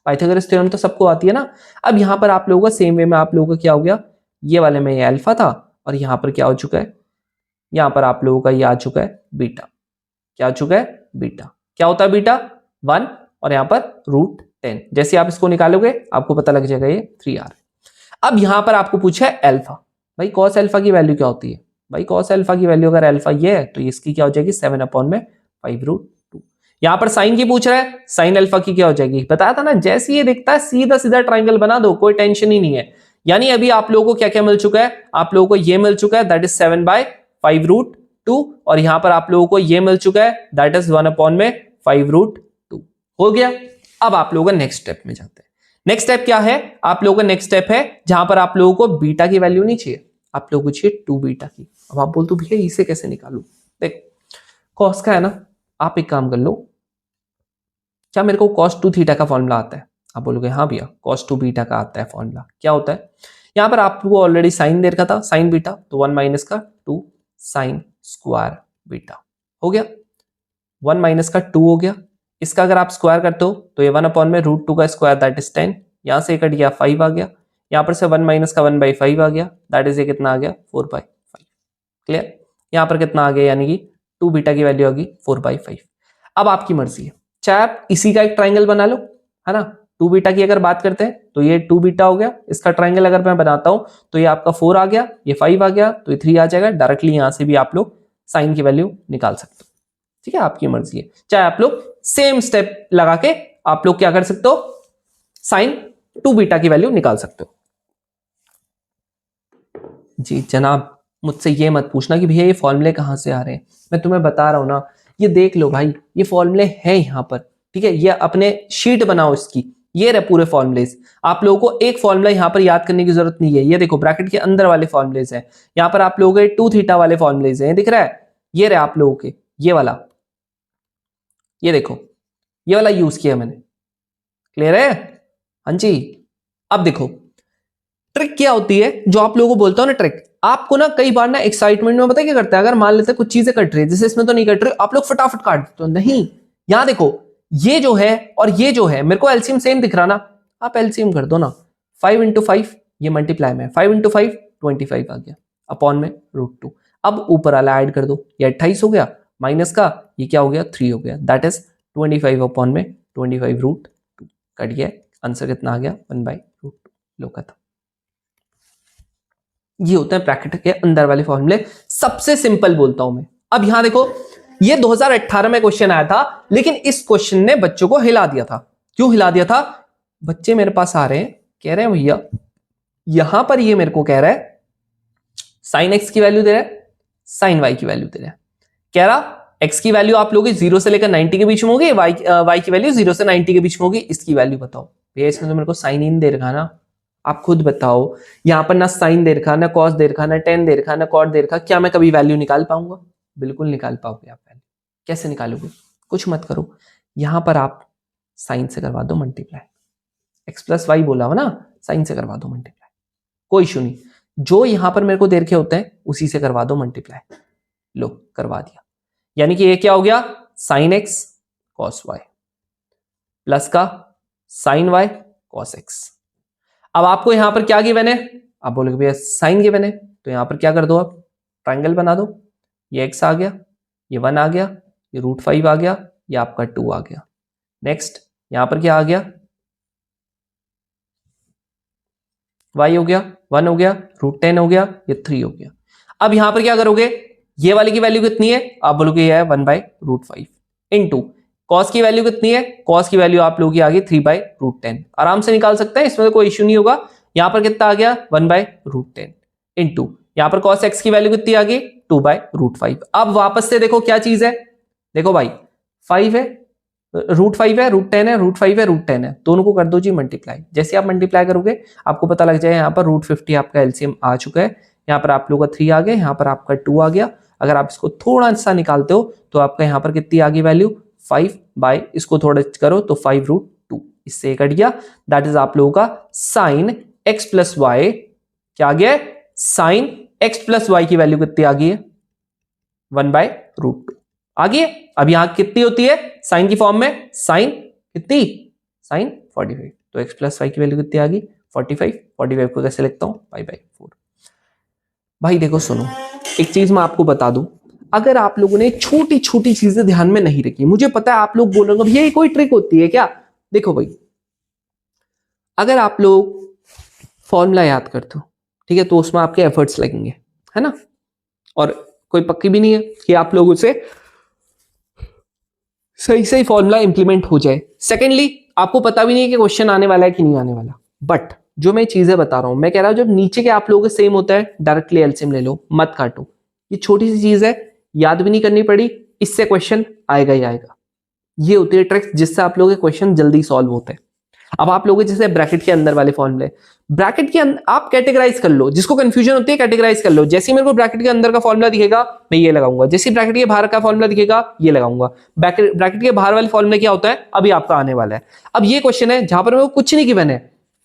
पाइथागोरस थ्योरम तो सबको आती है ना। अब यहां पर आप लोगों का सेम वे में आप लोगों का क्या हो गया, ये वाले में ये अल्फा था, और यहां पर क्या हो चुका है, यहां पर आप लोगों का ये आ चुका है बीटा। क्या आ चुका है, बीटा। क्या होता है बीटा, 1, और यहां पर √10। जैसे आप इसको निकालोगे आपको पता लग जाएगा ये 3r। अब यहां पर आपको पूछा है अल्फा। भाई कॉस अल्फा की वैल्यू क्या होती है, भाई कॉस अल्फा की वैल्यू अगर अल्फा ये है तो इसकी क्या हो जाएगी 7/5√2। यहां पर साइन की पूछ रहा है, साइन अल्फा की क्या हो जाएगी, बताया था ना, जैसे ये दिखता है सीधा सीधा ट्राइंगल बना दो, कोई टेंशन ही नहीं है। यानी अभी आप लोगों को क्या क्या मिल चुका है, आप लोगों को ये मिल चुका है दैट इज 7/5√2, और यहां पर आप लोगों को ये मिल चुका है दैट इज 1/5√2। हो गया। अब आप लोगों का नेक्स्ट स्टेप में जाते हैं। नेक्स्ट स्टेप क्या है, आप लोगों का नेक्स्ट स्टेप है जहां पर आप लोगों को बीटा की वैल्यू नहीं चाहिए, आप लोगों को चाहिए 2 बीटा की। अब आप बोलते हो भैया इसे कैसे निकालू, देख कॉस का है ना, आप एक काम कर लो, क्या मेरे को cos 2 थीटा का फॉर्मूला आता है, आप बोलोगे हाँ भैया cos 2 बीटा का आता है फॉर्मूला। क्या होता है, यहां पर आपको ऑलरेडी साइन दे रखा था, साइन बीटा, तो 1 माइनस का 2 साइन स्क्वायर बीटा हो गया। 1 माइनस का 2 हो गया, इसका अगर आप स्क्वायर करते हो तो ये 1/√2 का स्क्वायर दैट इज 10, यहां से कट गया 5 आ गया, यहां पर से 1 माइनस का 1/5 आ गया दैट इज ये कितना आ गया 4/5। क्लियर, यहां पर कितना आ गया, यानी कि 2 बीटा की वैल्यू आ गई 4/5। अब आपकी मर्जी है, चाहे आप इसी का एक ट्राइंगल बना लो, है ना। 2 बीटा की अगर बात करते हैं तो ये 2 बीटा हो गया, इसका ट्राइंगल अगर मैं बनाता हूं तो ये आपका 4 आ गया, ये 5 आ गया, तो ये 3 आ जाएगा। डायरेक्टली यहां से भी आप लोग साइन की वैल्यू निकाल सकते हो, ठीक है, आपकी मर्जी है। चाहे आप लोग सेम स्टेप लगा के आप लोग क्या कर सकते हो, साइन 2 बीटा की वैल्यू निकाल सकते हो। जी जनाब, मुझसे ये मत पूछना कि भैया ये फॉर्मूले कहां से आ रहे हैं, मैं तुम्हें बता रहा हूं ना, ये देख लो भाई, ये फॉर्मूले हैं यहां पर, ठीक है। ये अपने शीट बनाओ इसकी, ये रहे पूरे फॉर्मूलेज। आप लोगों को एक फॉर्मूला यहां पर याद करने की जरूरत नहीं है, ये देखो ब्रैकेट के अंदर वाले फॉर्मूलेज हैं, यहां पर आप लोगों के 2 थीटा वाले फॉर्मूलेज हैं, दिख रहा है, ये रहे आप लोगों के, ये वाला, ये देखो, ये वाला यूज किया मैंने। क्लियर है, हाँ जी। अब देखो ट्रिक क्या होती है, जो आप लोगों को बोलता हूं ना ट्रिक, आपको ना कई बार ना एक्साइटमेंट में पता है क्या करता है, अगर मान लेते हैं कुछ चीजें कट रही है, जैसे इसमें तो नहीं कट रही, आप लोग फटाफट काट देते हो, नहीं, यहां देखो ये जो है और ये जो है, मेरे को एलसीएम सेम दिख रहा ना, आप एलसीएम कर दो ना, 5 × 5 ये मल्टीप्लाई में 5 × 5 25 आ गया, अपॉन में √2। अब ऊपर वाला ऐड कर दो, ये 28 हो गया, माइनस का ये क्या हो गया 3 हो गया, दैट इज 25 अपॉन में 25√2 कट गया, आंसर कितना आ गया 1/√2। लो खत्म। ये होता है ब्रैकेट के अंदर वाले फॉर्मूले, सबसे सिंपल बोलता हूं मैं। अब यहां देखो, ये 2018 में क्वेश्चन आया था, लेकिन इस क्वेश्चन ने बच्चों को हिला दिया था। क्यों हिला दिया था, बच्चे मेरे पास आ रहे हैं, कह रहे हैं भैया यहां पर ये मेरे को कह रहा है साइन एक्स की वैल्यू दे रहा है, साइन वाई की वैल्यू दे रहा है, कह रहा एक्स की वैल्यू आप लोग 0 से लेकर 90 के बीच में होगी, वाई की वैल्यू 0 से 90 के बीच में होगी, इसकी वैल्यू बताओ। भैया इसमें तो मेरे को साइन इन दे रखा ना, आप खुद बताओ, यहां पर ना साइन दे रखा, ना कॉस दे रखा, ना टेन दे रखा, ना कॉट दे रखा, क्या मैं कभी वैल्यू निकाल पाऊंगा, बिल्कुल निकाल पाओगे आप वैल्यू। कैसे निकालोगे, कुछ मत करो, यहां पर आप साइन से करवा दो मल्टीप्लाई, एक्स प्लस वाई बोला हो ना, साइन से करवा दो मल्टीप्लाई, कोई इशू नहीं, जो यहां पर मेरे को दे रखे होते हैं उसी से करवा दो मल्टीप्लाई। लो करवा दिया, यानी कि ये क्या हो गया sine x cos y plus का साइन वाई कॉस एक्स। अब आपको यहां पर क्या गिवन है, आप बोलोगे भैया साइन गिवन है, तो यहां पर क्या कर दो, आप ट्राइंगल बना दो, ये एक्स आ गया, ये 1 आ गया, ये √5 आ गया, ये आपका 2 आ गया। नेक्स्ट यहां पर क्या आ गया, y हो गया 1 हो गया, √10 हो गया, ये 3 हो गया। अब यहां पर क्या करोगे, ये वाले की वैल्यू कितनी है, आप बोलोगे ये है 1/√5 इंटू कॉस की वैल्यू कितनी है, कॉस की वैल्यू आप लोगों की आ गई 3/√10, आराम से निकाल सकते हैं, इसमें तो कोई इश्यू नहीं होगा। यहां पर कितना आ गया 1/√10 इंटू यहां पर कॉस एक्स की वैल्यू कितनी आ गई 2/√5। अब वापस से देखो क्या चीज है, देखो भाई 5 है, √5 है, √10 है, √5 है, √10 है, दोनों को कर दो जी मल्टीप्लाई। जैसे आप मल्टीप्लाई करोगे आपको पता लग जाए, यहाँ पर √50 आपका एलसीएम आ चुका है, यहाँ पर आप लोगों का 3 आ गया, यहाँ पर आपका 2 आ गया। अगर आप इसको थोड़ा सा निकालते हो तो आपका यहां पर कितनी आ गई वैल्यू 5 बाय इसको थोड़ा करो तो 5√2, इससे कट गया। दैट इज आप लोगों का साइन x प्लस वाई क्या आ गया है, साइन x प्लस वाई की वैल्यू कितनी आ गई है 1/√2 आ गई है। अब यहां कितनी होती है साइन की फॉर्म में, साइन कितनी, साइन 45, तो x प्लस वाई की वैल्यू कितनी आ गई 45 को कैसे लिखता हूं π/4। भाई देखो सुनो, एक चीज मैं आपको बता दूं, अगर आप लोगों ने छोटी छोटी चीजें ध्यान में नहीं रखी, मुझे पता है आप लोग बोलोगे भैया ये कोई ट्रिक होती है क्या, देखो भाई अगर आप लोग फॉर्मूला याद करते हो ठीक है तो उसमें आपके एफर्ट्स लगेंगे है ना, और कोई पक्की भी नहीं है कि आप लोगों से सही सही फॉर्मूला इंप्लीमेंट हो जाए। सेकेंडली आपको पता भी नहीं है कि क्वेश्चन आने वाला है कि नहीं आने वाला, बट जो मैं चीजें बता रहा हूं, मैं कह रहा हूं जब नीचे के आप लोगों के सेम होता है डायरेक्टली एलसीएम ले लो, मत काटो, ये छोटी सी चीज है, याद भी नहीं करनी पड़ी, इससे क्वेश्चन आएगा ही आएगा। ये होती है ट्रिक्स जिससे आप लोगों के क्वेश्चन जल्दी सॉल्व होते हैं। अब आप लोग जैसे ब्रैकेट के अंदर वाले फॉर्मूले, ब्रैकेट के अंदर आप कैटेगराइज कर लो, जिसको कंफ्यूजन होती है कैटेगराइज कर लो। जैसे मेरे को ब्रैकेट के अंदर का फॉर्मूला दिखेगा मैं ये लगाऊंगा, जैसे ब्रैकेट के बाहर का फॉर्मूला दिखेगा ये लगाऊंगा। ब्रैकेट के बाहर वाले फॉर्मूले क्या होता है अभी आपका आने वाला है। अब ये क्वेश्चन है जहां पर मेरे को कुछ नहीं गिवन है,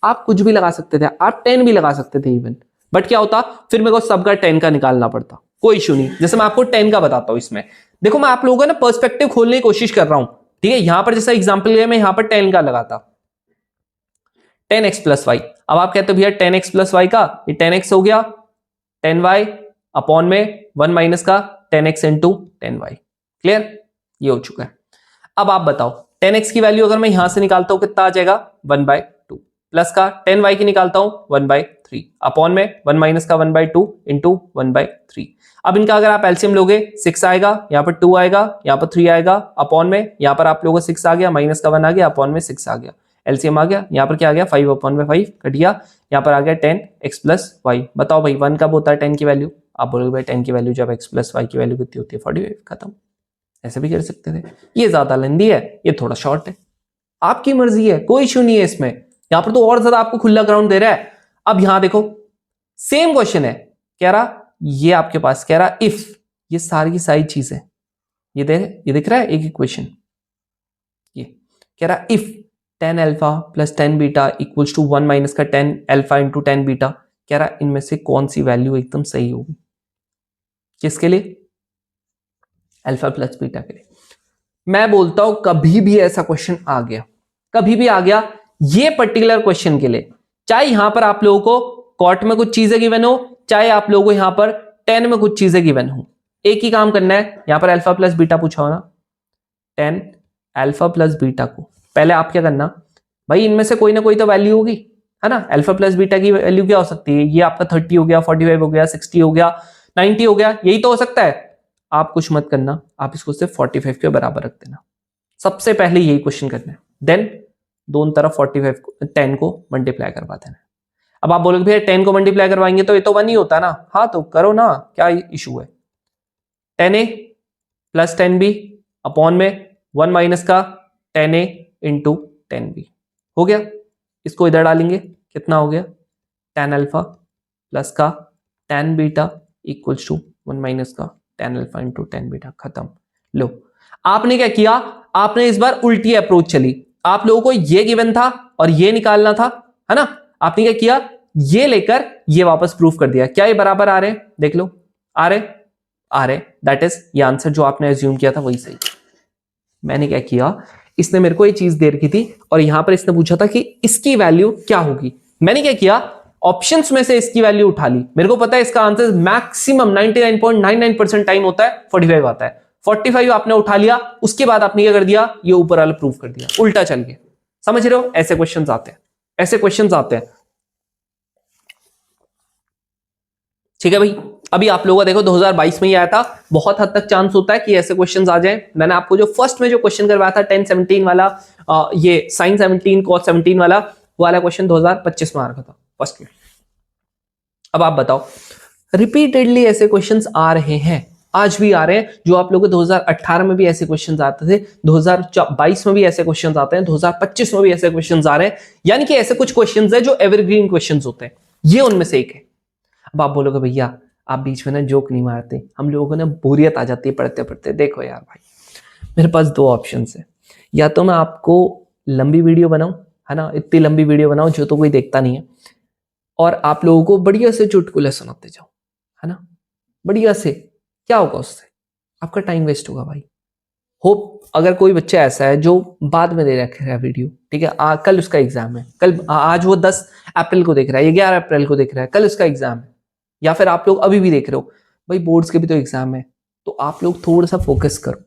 आप कुछ भी लगा सकते थे, आप 10 भी लगा सकते थे इवन, बट क्या होता फिर मेरे को सबका 10 का निकालना पड़ता, कोई इशू नहीं। जैसे मैं आपको 10 का बताता हूं, इसमें देखो मैं आप लोगों का ना पर्सपेक्टिव खोलने की कोशिश कर रहा हूं ठीक है। यहां पर जैसा एग्जांपल लिया मैं यहां पर 10 का लगाता 10x प्लस वाई, अब आप कहते हो भैया 10x प्लस वाई का ये 10x हो गया, 10y अपॉन में 1 माइनस का 10x इंटू 10y, क्लियर, ये हो चुका है। अब आप बताओ 10x की वैल्यू अगर मैं यहां से निकालता हूं कितना आ जाएगा 1/2, प्लस का 10y की निकालता हूं 1/3 अपॉन में 1 माइनस का 1/2 इंटू 1/3। अब इनका अगर आप एलसीएम लोगे 6 आएगा, यहाँ पर 2 आएगा, यहाँ पर 3 आएगा, अपॉन में यहाँ पर आप लोगों को 6 आ गया, माइनस का 1 आ गया, अपॉन में 6 आ गया, एलसीएम आ गया, यहाँ पर क्या आ गया 5 अपॉन में 5 कट गया, यहाँ पर आ गया 10x प्लस वाई। बताओ भाई 1 कब होता है 10 की वैल्यू, आप बोलोगे भाई 10 की वैल्यू जब x प्लस वाई की वैल्यू कितनी होती है 45, खत्म। ऐसे भी कर सकते थे, ये ज्यादा लेंदी है, ये थोड़ा शॉर्ट है, आपकी मर्जी है, कोई इशू नहीं है इसमें। यहां पर तो और ज्यादा आपको खुला ग्राउंड दे रहा है। अब यहां देखो सेम क्वेश्चन है, कह रहा ये आपके पास कह रहा इफ, ये सारी की सारी चीजें ये दिख रहा है एक इक्वेशन, ये कह रहा if 10 alpha plus 10 beta equals to 1 minus का 10 अल्फा इंटू 10 बीटा, कह रहा इनमें से कौन सी वैल्यू एकदम सही होगी, किसके लिए, अल्फा प्लस बीटा के लिए। मैं बोलता हूं कभी भी ऐसा क्वेश्चन आ गया, कभी भी आ गया ये पर्टिकुलर क्वेश्चन के लिए, चाहे यहां पर आप लोगों को कॉट में कुछ चीजें गिवन हो, चाहे आप लोगों को यहां पर 10 में कुछ चीजें गिवन हो, एक ही काम करना है। यहां पर अल्फा प्लस बीटा पूछा हो ना, 10 अल्फा प्लस बीटा को पहले आप क्या करना भाई, इनमें से कोई ना कोई तो वैल्यू होगी है ना। अल्फा प्लस बीटा की वैल्यू क्या हो सकती है, ये आपका 30 हो गया, 45 हो गया, 60 हो गया, 90 हो गया, यही तो हो सकता है। आप कुछ मत करना, आप इसको सिर्फ 45 के बराबर रख देना, सबसे पहले यही क्वेश्चन करना है, देन दोनों तरफ 45 को 10 को मल्टीप्लाई करवा देना। अब आप बोलोगे भैया 10 को मल्टीप्लाई करवाएंगे तो ये तो 1 ही होता ना, हाँ तो करो ना, क्या इशू है। 10a प्लस 10b अपॉन में 1 माइनस का 10a इंटू 10b हो गया, इसको इधर डालेंगे कितना हो गया 10 अल्फा प्लस का 10 बीटा इक्वल्स टू 1 माइनस का 10 अल्फा इंटू 10 बीटा, खत्म। लो आपने क्या किया, आपने इस बार उल्टी अप्रोच चली, आप लोगों को ये गिवन था और ये निकालना था है ना, आपने क्या किया ये लेकर ये वापस प्रूफ कर दिया। क्या ये बराबर आ रहे, देख लो आ रहे, दैट इज ये आंसर जो आपने एज्यूम किया था वही सही। मैंने क्या किया, इसने मेरे को ये चीज दे रखी थी और यहां पर इसने पूछा था कि इसकी वैल्यू क्या होगी, मैंने क्या किया ऑप्शंस में से इसकी वैल्यू उठा ली। मेरे को पता है इसका आंसर मैक्सिमम 99.99% टाइम होता है 45 आता है, 45 आपने उठा लिया, उसके बाद आपने क्या कर दिया ये ऊपर वाला प्रूफ कर दिया, उल्टा चल गया। समझ रहे हो, ऐसे क्वेश्चंस आते हैं, ऐसे क्वेश्चंस आते हैं। ठीक है भाई, अभी आप लोगों का देखो 2022 में ही आया था, बहुत हद तक चांस होता है कि ऐसे क्वेश्चंस आ जाएं। मैंने आपको जो फर्स्ट में जो क्वेश्चन करवाया था 10-17 वाला, ये साइन 17 कॉस 17 वाला, वो वाला क्वेश्चन 2025 में आ रखा था फर्स्ट में। अब आप बताओ रिपीटेडली ऐसे क्वेश्चंस आ रहे हैं, आज भी आ रहे हैं, जो आप लोगों को 2018 में भी ऐसे क्वेश्चंस आते थे, 2022 में भी ऐसे क्वेश्चंस आते हैं, 2025 में भी ऐसे क्वेश्चंस आ रहे हैं। यानी कि ऐसे कुछ क्वेश्चंस है जो एवरग्रीन क्वेश्चंस होते हैं, ये उनमें से एक है। अब आप बोलोगे भैया आप बीच में ना जोक नहीं मारते, हम लोगों को ना बोरियत आ जाती है पढ़ते पढ़ते। देखो यार भाई, मेरे पास दो ऑप्शन है, या तो मैं आपको लंबी वीडियो बनाऊं, है ना, इतनी लंबी वीडियो बनाऊं जो तो कोई देखता नहीं है, और आप लोगों को बढ़िया से चुटकुले सुनाते जाओ, है ना, बढ़िया से। क्या होगा उससे? आपका टाइम वेस्ट होगा भाई। होप अगर कोई बच्चा ऐसा है जो बाद में दे रखा है वीडियो, ठीक है, कल उसका एग्जाम है, कल आज वो 10 अप्रैल को देख रहा है या 11 अप्रैल को देख रहा है, कल उसका एग्जाम है, या फिर आप लोग अभी भी देख रहे हो, भाई बोर्ड्स के भी तो एग्जाम है, तो आप लोग थोड़ा सा फोकस करो।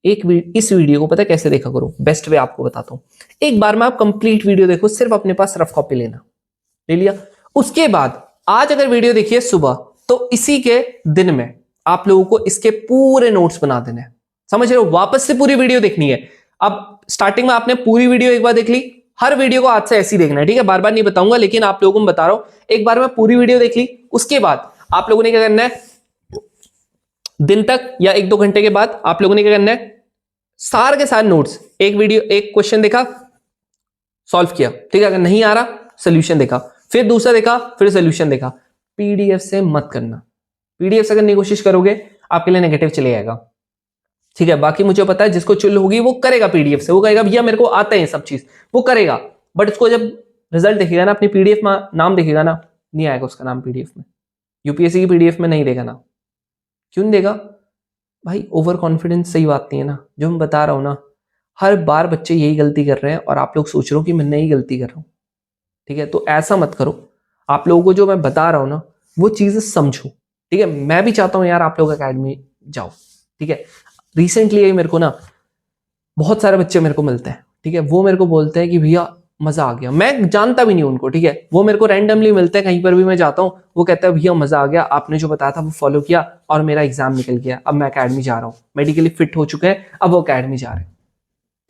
इस वीडियो को पता है कैसे देखा करो, बेस्ट वे आपको बताता हूं। एक बार में आप कंप्लीट वीडियो देखो, सिर्फ अपने पास रफ कॉपी लेना, ले लिया, उसके बाद आज अगर वीडियो देखिए सुबह, तो इसी के दिन में आप लोगों को इसके पूरे नोट्स बना देने हैं, समझ रहे हो, वापस से पूरी वीडियो देखनी है। अब स्टार्टिंग में आपने पूरी वीडियो एक बार देख ली, हर वीडियो को आज से ऐसे ही देखना है, ठीक है, बार बार नहीं बताऊंगा, लेकिन आप लोगों को बता रहा हूं, एक बार में पूरी वीडियो देख ली, उसके बाद आप लोगों ने क्या करना है, दिन तक या 1-2 घंटे के बाद आप लोगों ने क्या करना है, सारे के सारे नोट्स, एक वीडियो, एक क्वेश्चन देखा, सॉल्व किया, ठीक है, अगर नहीं आ रहा सोल्यूशन देखा, फिर दूसरा देखा, फिर सोल्यूशन देखा। पीडीएफ से मत करना, पीडीएफ से करने की कोशिश करोगे आपके लिए नेगेटिव चले जाएगा, ठीक है। बाकी मुझे पता है जिसको चुल होगी वो करेगा पीडीएफ से, वो कहेगा भैया मेरे को आता है सब चीज, वो करेगा, बट उसको जब रिजल्ट देखेगा ना, अपनी पीडीएफ में नाम देखेगा ना, नहीं आएगा उसका नाम पीडीएफ में, यूपीएससी की पीडीएफ में नहीं देगा ना। क्यों नहीं देगा भाई? ओवर कॉन्फिडेंस सही बात नहीं है ना, जो मैं बता रहा हूं ना, हर बार बच्चे यही गलती कर रहे हैं और आप लोग सोच रहे हो कि मैं नई गलती कर रहा हूं, ठीक है, तो ऐसा मत करो। आप लोगों को जो मैं बता रहा हूं ना, वो चीजें समझो, ठीक है। मैं भी चाहता हूं यार आप लोग अकेडमी जाओ, ठीक है। रिसेंटली मेरे को ना बहुत सारे बच्चे मेरे को मिलते हैं, ठीक है, वो मेरे को बोलते हैं कि भैया मजा आ गया, मैं जानता भी नहीं उनको, ठीक है, वो मेरे को रैंडमली मिलते हैं, कहीं पर भी मैं जाता हूं, वो कहता है भैया मजा आ गया, आपने जो बताया था वो फॉलो किया और मेरा एग्जाम निकल गया, अब मैं अकेडमी जा रहा हूँ, मेडिकली फिट हो चुके हैं, अब वो अकेडमी जा रहे हैं,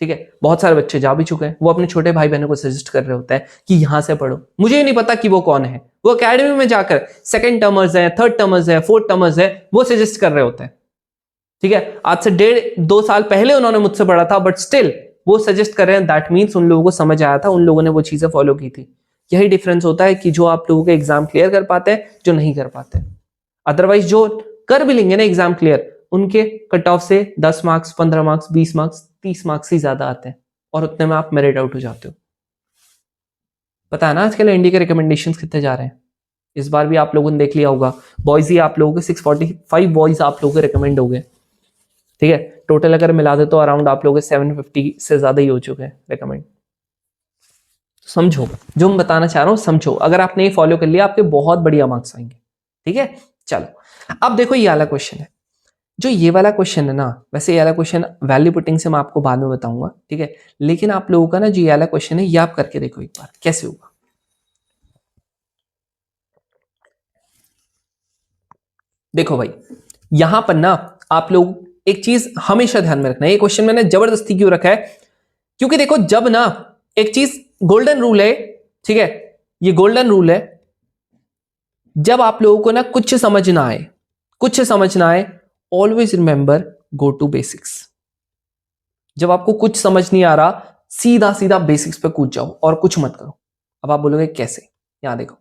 ठीक है। बहुत सारे बच्चे जा भी चुके हैं, वो अपने छोटे भाई बहनों को सजेस्ट कर रहे होते हैं कि यहां से पढ़ो, मुझे नहीं पता कि वो कौन है, वो अकेडमी में जाकर सेकंड टर्मर्स है, थर्ड टर्मर्स है, फोर्थ टर्मर्स है, वो सजेस्ट कर रहे होते हैं, ठीक है। आज से 1.5-2 साल पहले उन्होंने मुझसे पढ़ा था, बट स्टिल वो सजेस्ट कर रहे हैं, दैट मीन्स उन लोगों को समझ आया था, उन लोगों ने वो चीजें फॉलो की थी। यही डिफरेंस होता है कि जो आप लोगों के एग्जाम क्लियर कर पाते हैं, जो नहीं कर पाते। अदरवाइज जो कर भी लेंगे ना एग्जाम क्लियर, उनके कट ऑफ से 10 मार्क्स, 15 मार्क्स, 20 मार्क्स, 30 मार्क्स ही ज्यादा आते हैं, और उतने में आप मेरिट आउट हो जाते हो। पता है ना आजकल एनडी के रिकमेंडेशंस कितने जा रहे हैं? इस बार भी आप लोगों ने देख लिया होगा, बॉयज ही आप लोगों के 645 बॉयज आप लोगों के रिकमेंड हो गए, ठीक है। टोटल अगर मिला दे तो अराउंड आप लोगों के 750 से ज्यादा ही हो चुके हैं रिकमेंड। समझो जो मैं बताना चाह रहा हूं, समझो, अगर आपने ये फॉलो कर लिया आपके बहुत बढ़िया मार्क्स आएंगे, ठीक है। चलो अब देखो ये वाला क्वेश्चन है, जो ये वाला क्वेश्चन है ना, वैसे ये वाला क्वेश्चन वैल्यू पुटिंग से मैं आपको बाद में बताऊंगा, ठीक है, लेकिन आप लोगों का ना जो ये वाला क्वेश्चन है, ये आप करके देखो एक बार कैसे होगा। देखो भाई, यहां पर ना आप लोग एक चीज हमेशा ध्यान में रखना है, ये क्वेश्चन मैंने जबरदस्ती क्यों रखा है, क्योंकि देखो जब ना एक चीज गोल्डन रूल है, ठीक है, ये गोल्डन रूल है, जब आप लोगों को ना कुछ समझ ना आए, कुछ समझ ना आए, always remember go to basics. जब आपको कुछ समझ नहीं आ रहा, सीधा सीधा बेसिक्स पे कूद जाओ और कुछ मत करो। अब आप बोलोगे कैसे? यहां देखो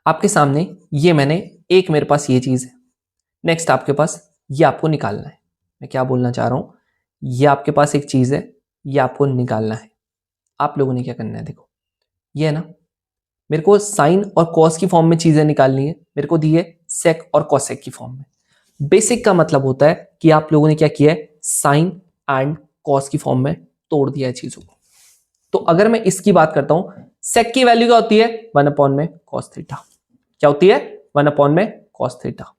आपके सामने, ये मैंने एक, मेरे पास ये चीज है, नेक्स्ट आपके पास ये आपको निकालना है। मैं क्या बोलना चाह रहा हूं, ये आपके पास एक चीज है, ये आपको निकालना है। आप लोगों ने क्या करना है, देखो ये है ना, मेरे को साइन और कॉस की फॉर्म में चीजें निकालनी है, मेरे को दी है सेक और कॉसेक की फॉर्म में। बेसिक का मतलब होता है कि आप लोगों ने क्या किया है, साइन एंड कॉस की फॉर्म में तोड़ दिया है चीजों को। तो अगर मैं इसकी बात करता हूं, सेक की वैल्यू क्या होती है, 1 में कॉस थीटा। क्या होती है? 1 में कॉस थीटा।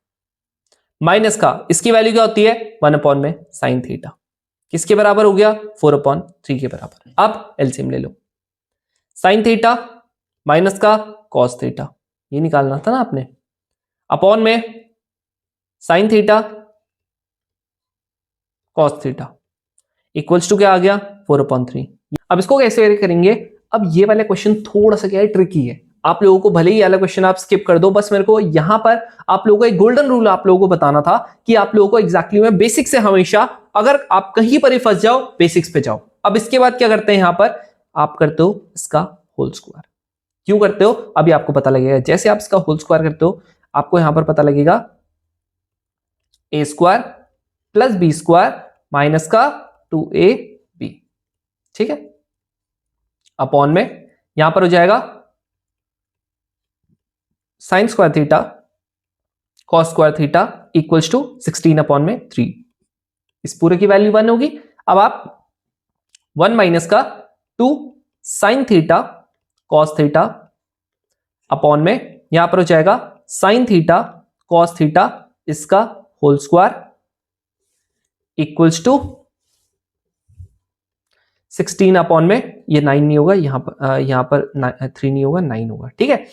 माइनस का इसकी वैल्यू क्या होती है, 1 में साइन थीटा। किसके बराबर हो गया? 4/3 के बराबर। अब एलसीएम ले लो, साइन थीटा माइनस का कॉस थीटा, ये निकालना था ना आपने, अपॉन में sine theta cos theta equals to क्या आ गया, 4/3। अब इसको कैसे करेंगे? अब ये वाला क्वेश्चन थोड़ा सा क्या है, ट्रिकी है। आप लोगों को भले ही वाला क्वेश्चन आप स्किप कर दो, बस मेरे को यहां पर आप लोगों को एक गोल्डन रूल आप लोगों को बताना था कि आप लोगों को एग्जैक्टली में बेसिक से हमेशा, अगर आप कहीं पर ही फंस जाओ, बेसिक्स पे जाओ। अब इसके बाद क्या करते हैं, यहां पर आप करते हो इसका होल स्क्वायर। क्यों करते हो अभी आपको पता लगेगा। जैसे आप इसका होल स्क्वायर करते हो, आपको यहां पर पता लगेगा A square plus B square minus का 2ab, ठीक है, अपॉन में यहां पर हो जाएगा sine square theta cos square theta equals to 16 upon में 3। इस पूरे की वैल्यू 1 होगी। अब आप 1 माइनस का 2 sine theta cos theta upon में यहां पर हो जाएगा साइन थीटा कॉस थीटा इसका whole square equals to 16 upon में ये 9 नहीं होगा, यहां पर 3 नहीं होगा, 9 होगा, ठीक है।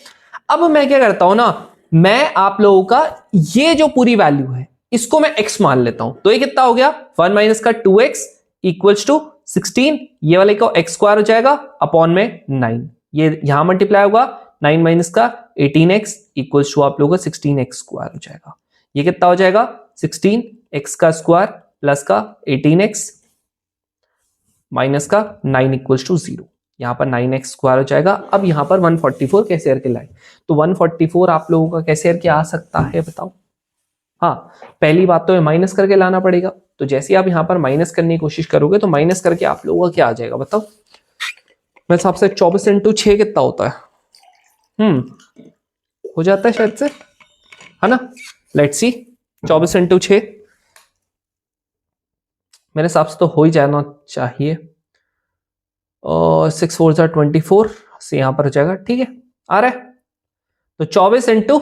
अब मैं क्या करता हूं ना, मैं आप लोगों का ये जो पूरी वैल्यू है इसको मैं x मान लेता हूं। तो ये कितना हो गया 1 माइनस का 2x इक्वल्स टू 16, ये वाले का x स्क्वायर हो जाएगा अपॉन में 9, ये यहां मल्टीप्लाई होगा 9 माइनस का 18x इक्वल्स टू आप लोगों का 16x स्क्वायर हो जाएगा। ये कितना हो जाएगा 16x का स्क्वायर प्लस का 18x माइनस का 9 इक्वल्स टू 0, यहां पर 9x स्क्वायर हो जाएगा। अब यहां पर 144 कैसे करके लाए, तो 144 आप लोगों का कैसे करके आ सकता है बताओ। हाँ, पहली बात तो माइनस करके लाना पड़ेगा, तो जैसे आप यहां पर माइनस करने की कोशिश करोगे तो माइनस करके आप लोगों का क्या आ जाएगा बताओ। मेरे हिसाब से 24 इंटू 6 कितना होता है, हो जाता है शायद से, है ना। लेट्स सी 24 इंटू 6 मेरे हिसाब से तो हो ही जाना चाहिए, और 6 4 जा 24 से यहां पर हो जाएगा, ठीक है, आ रहा है। तो 24 इंटू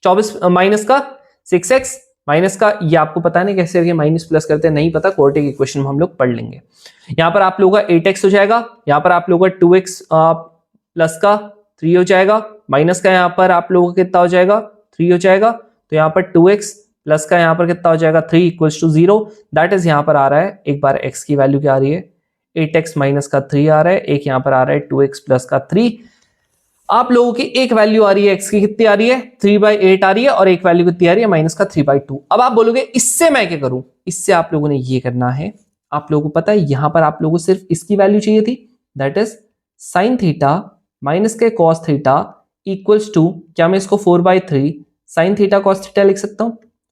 24 माइनस का 6x माइनस का, ये आपको पता नहीं कैसे करके माइनस प्लस करते हैं, नहीं पता, क्वाड्रेटिक इक्वेशन में हम लोग पढ़ लेंगे। यहां पर आप लोगों का 8x हो जाएगा, यहां पर आप लोगों का 2x प्लस का 3 हो जाएगा, माइनस का यहां पर आप लोगों का कितना हो जाएगा 3 हो जाएगा, तो यहां पर 2x प्लस का यहां पर कितना हो जाएगा 3 इक्वल्स टू 0। दैट इज यहां पर आ रहा है, एक बार x की वैल्यू क्या आ रही है 8x माइनस का 3 आ रहा है, एक यहां पर आ रहा है 2x प्लस का 3। आप लोगों की एक वैल्यू आ रही है x की कितनी आ रही है 3/8 आ रही है, और एक वैल्यू कितनी आ रही है माइनस का 3/2। अब आप बोलोगे इससे मैं क्या करूं, इससे आप लोगों ने ये करना है, आप लोगों को पता है यहां पर आप लोगों को सिर्फ इसकी वैल्यू चाहिए थी, that is sine theta minus के कॉस थीटा इक्वल्स टू, क्या मैं इसको 4/3 साइन थीटा कॉस थीटा लिख सकता हूं,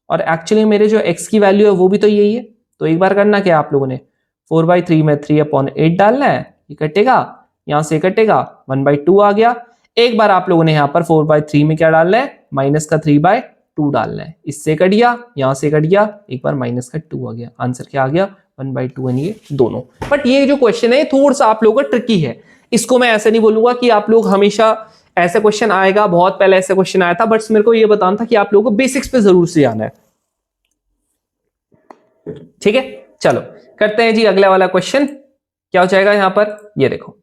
और एक्चुअली मेरे जो x की वैल्यू है वो भी तो यही है। तो एक बार करना क्या आप लोगों ने 4/3 में 3/8 डालना है, ये कटेगा, यहां से कटेगा 1/2 आ गया। एक बार आप लोगों ने यहां पर 4/3 में क्या डालना है माइनस का 3/2 डालना है, इससे कट गया, यहां से कट गया, एक बार माइनस का 2 आ गया, आंसर क्या आ गया 1/2 एंड ये दोनों। बट ये जो क्वेश्चन है थोड़ा सा आप लोगों का ट्रिकी है, इसको मैं ऐसे नहीं बोलूंगा कि आप लोग हमेशा ऐसा क्वेश्चन आएगा, बहुत पहले ऐसा क्वेश्चन आया था, बट मेरे को ये बताना था कि आप लोगों को बेसिक्स पे जरूर से आना है, ठीक है। चलो करते हैं जी अगला वाला क्वेश्चन, क्या हो जाएगा यहां पर, ये देखो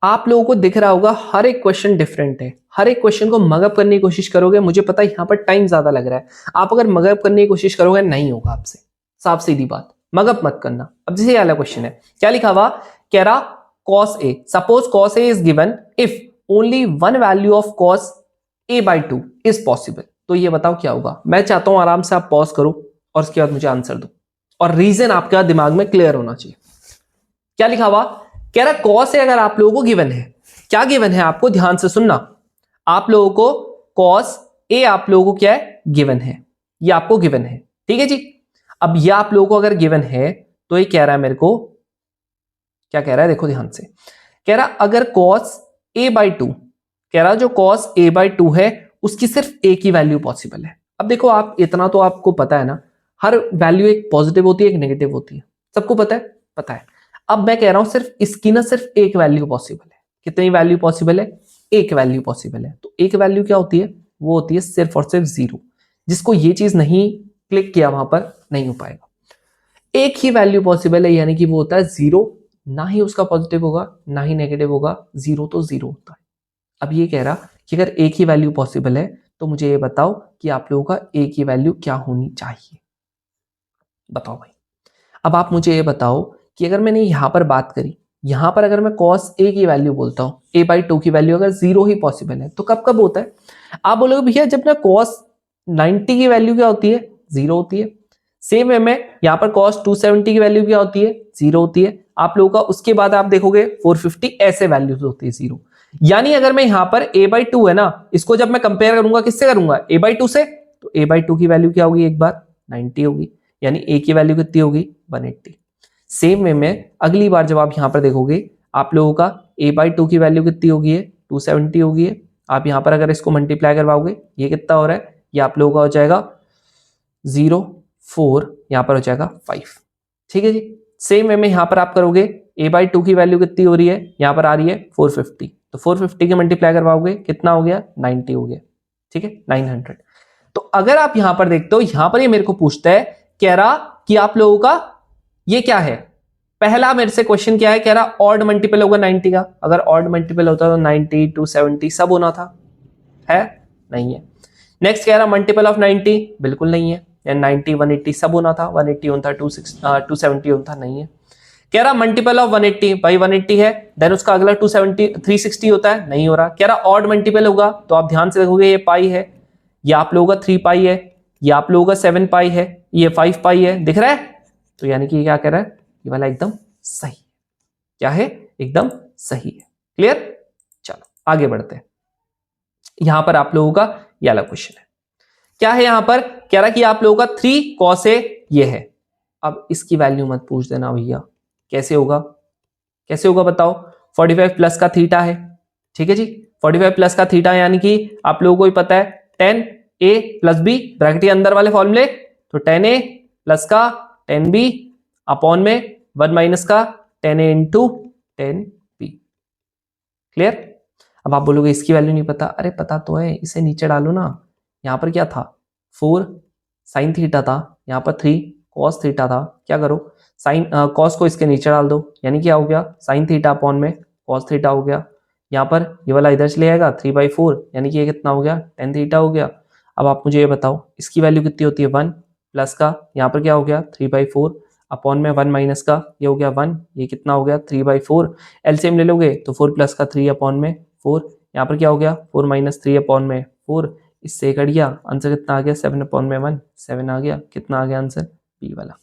आप लोगों को दिख रहा होगा हर एक क्वेश्चन डिफरेंट है, हर एक क्वेश्चन को मगअप करने की कोशिश करोगे, मुझे पता है यहां पर टाइम ज्यादा लग रहा है, आप अगर मगअप करने की कोशिश करोगे नहीं होगा आपसे, साफ सीधी बात, मगअप मत करना। अब जैसे वाला क्वेश्चन है, क्या लिखा हुआ, कह रहा cos a, suppose cos a is given if only one value of cos a/2 is possible। तो ये बताओ क्या होगा, मैं चाहता हूं आराम से आप पॉज करो और उसके बाद मुझे आंसर दो, और रीजन आपका दिमाग में क्लियर होना चाहिए। क्या लिखा हुआ, कह रहा cos a अगर आप लोगों को गिवन है, क्या गिवन है आपको, ध्यान से सुनना, आप लोगों को cos a आप लोगों को क्या है गिवन है, ये आपको गिवन है, ठीक है जी। अब ये आप लोगों को अगर गिवन है तो ये कह रहा है मेरे को, क्या कह रहा है देखो ध्यान से, कह रहा अगर cos a/2, कह रहा जो cos a/2 है उसकी सिर्फ a की वैल्यू पॉसिबल है। अब देखो आप इतना तो आपको पता है ना, हर वैल्यू एक पॉजिटिव होती है एक नेगेटिव होती है, सबको पता है, पता है। अब मैं कह रहा हूं सिर्फ इसकी ना सिर्फ एक वैल्यू पॉसिबल है, कितनी वैल्यू पॉसिबल है, एक वैल्यू पॉसिबल है। तो एक वैल्यू क्या होती है, वो होती है सिर्फ और सिर्फ 0, जिसको ये चीज नहीं क्लिक किया वहां पर नहीं हो पाएगा। एक ही वैल्यू पॉसिबल है, यानी कि वो होता है 0, ना ही उसका पॉजिटिव होगा ना ही नेगेटिव होगा, 0 तो 0 होता है। अब ये कह रहा कि अगर एक ही वैल्यू पॉसिबल है तो मुझे ये बताओ कि आप लोगों का एक ही वैल्यू क्या होनी चाहिए, बताओ भाई। अब आप मुझे ये बताओ कि अगर मैंने यहां पर बात करी, यहां पर अगर मैं cos a की वैल्यू बोलता हूं, a/2 की वैल्यू अगर 0 ही पॉसिबल है तो कब कब होता है, आप बोलोगे भैया जब ना cos 90 की वैल्यू क्या होती है 0 होती है। सेम वे में यहां पर cos 270 की वैल्यू क्या होती है 0 होती है। आप लोगों का उसके बाद आप देखोगे 450 ऐसे वैल्यूज होती है 0। यानी अगर मैं यहां पर a/2 है ना, इसको जब मैं कंपेयर करूंगा किससे करूंगा, a/2 से, तो a/2 की वैल्यू क्या होगी, एक बार 90 होगी, यानी a की वैल्यू कितनी होगी 180। सेम वे में अगली बार जब आप यहां पर देखोगे आप लोगों का a/2 की वैल्यू कितनी होगी है 270 होगी है। आप यहां पर अगर इसको मल्टीप्लाई करवाओगे ये कितना हो रहा है, ये आप लोगों का हो जाएगा 0.4, यहां पर हो जाएगा 5। ठीक है जी। सेम वे में यहां पर आप करोगे a/2 की वैल्यू कितनी हो रही है, यहां पर आ रही है 450, तो 450 के मल्टीप्लाई करवाओगे कितना हो गया 90 हो गया। ठीक है 900। तो अगर आप यहां पर देखते हो, यहां पर ये मेरे को पूछता है, कह रहा कि आप लोगों का ये क्या है, पहला मेरे से क्वेश्चन क्या है, कह रहा ऑड मल्टीपल होगा 90 का, अगर ऑड मल्टीपल होता तो 90 270 सब होना था, है नहीं है। नेक्स्ट कह रहा मल्टीपल ऑफ 90, बिल्कुल नहीं है, 90 180 सब होना था, 180 होता 270 होता, नहीं है। कह रहा मल्टीपल ऑफ 180, भाई 180 है, देन उसका अगला 270 360 होता है, नहीं हो रहा। कह रहा ऑड मल्टीपल होगा, तो आप ध्यान से देखोगे ये पाई है, ये आप लोगों का 3 पाई है, ये आप लोगों का 7 पाई है, ये 5 पाई है, दिख रहा है। तो यानी कि क्या कह रहा है, ये वाला एकदम सही, क्या है एकदम सही है। क्लियर, चलो आगे बढ़ते हैं। यहां पर आप लोगों का ये वाला क्वेश्चन है, क्या है यहां पर, कह रहा कि आप लोगों का 3 cos A ये है। अब इसकी वैल्यू मत पूछ देना भैया, कैसे होगा, कैसे होगा बताओ, 45 प्लस का थीटा है, ठीक है जी, 45 प्लस का थीटा यानी कि आप लोगों को ही पता है 10A प्लस बी, ब्रैकेट के अंदर वाले फॉर्मूले, तो 10A प्लस का 10B अपॉन में 1 माइनस का 10A इंटू 10B। क्लियर। अब आप बोलोगे इसकी वैल्यू नहीं पता, अरे पता तो है, इसे नीचे डालो ना। यहां पर क्या था 4 साइन थीटा था, यहां पर 3 कॉस थीटा था, क्या करो साइन कॉस को इसके नीचे डाल दो, यानी क्या हो गया साइन थीटा अपॉन में कॉस थीटा हो गया। यहाँ पर ये वाला इधर चले आएगा 3/4, यानी कि ये कितना हो गया 10 थीटा हो गया। अब आप मुझे ये बताओ इसकी वैल्यू कितनी होती है 1 प्लस का, यहाँ पर क्या हो गया 3/4 अपॉन में 1 माइनस का, ये हो गया 1, ये कितना हो गया 3/4। एलसीएम ले लोगे तो 4 प्लस का 3 अपॉन में 4, यहाँ पर क्या हो गया 4 माइनस 3 अपॉन में 4, इससे कट गया, आंसर कितना आ गया 7 अपॉन में 1, 7 आ गया, कितना आ गया आंसर बी वाला।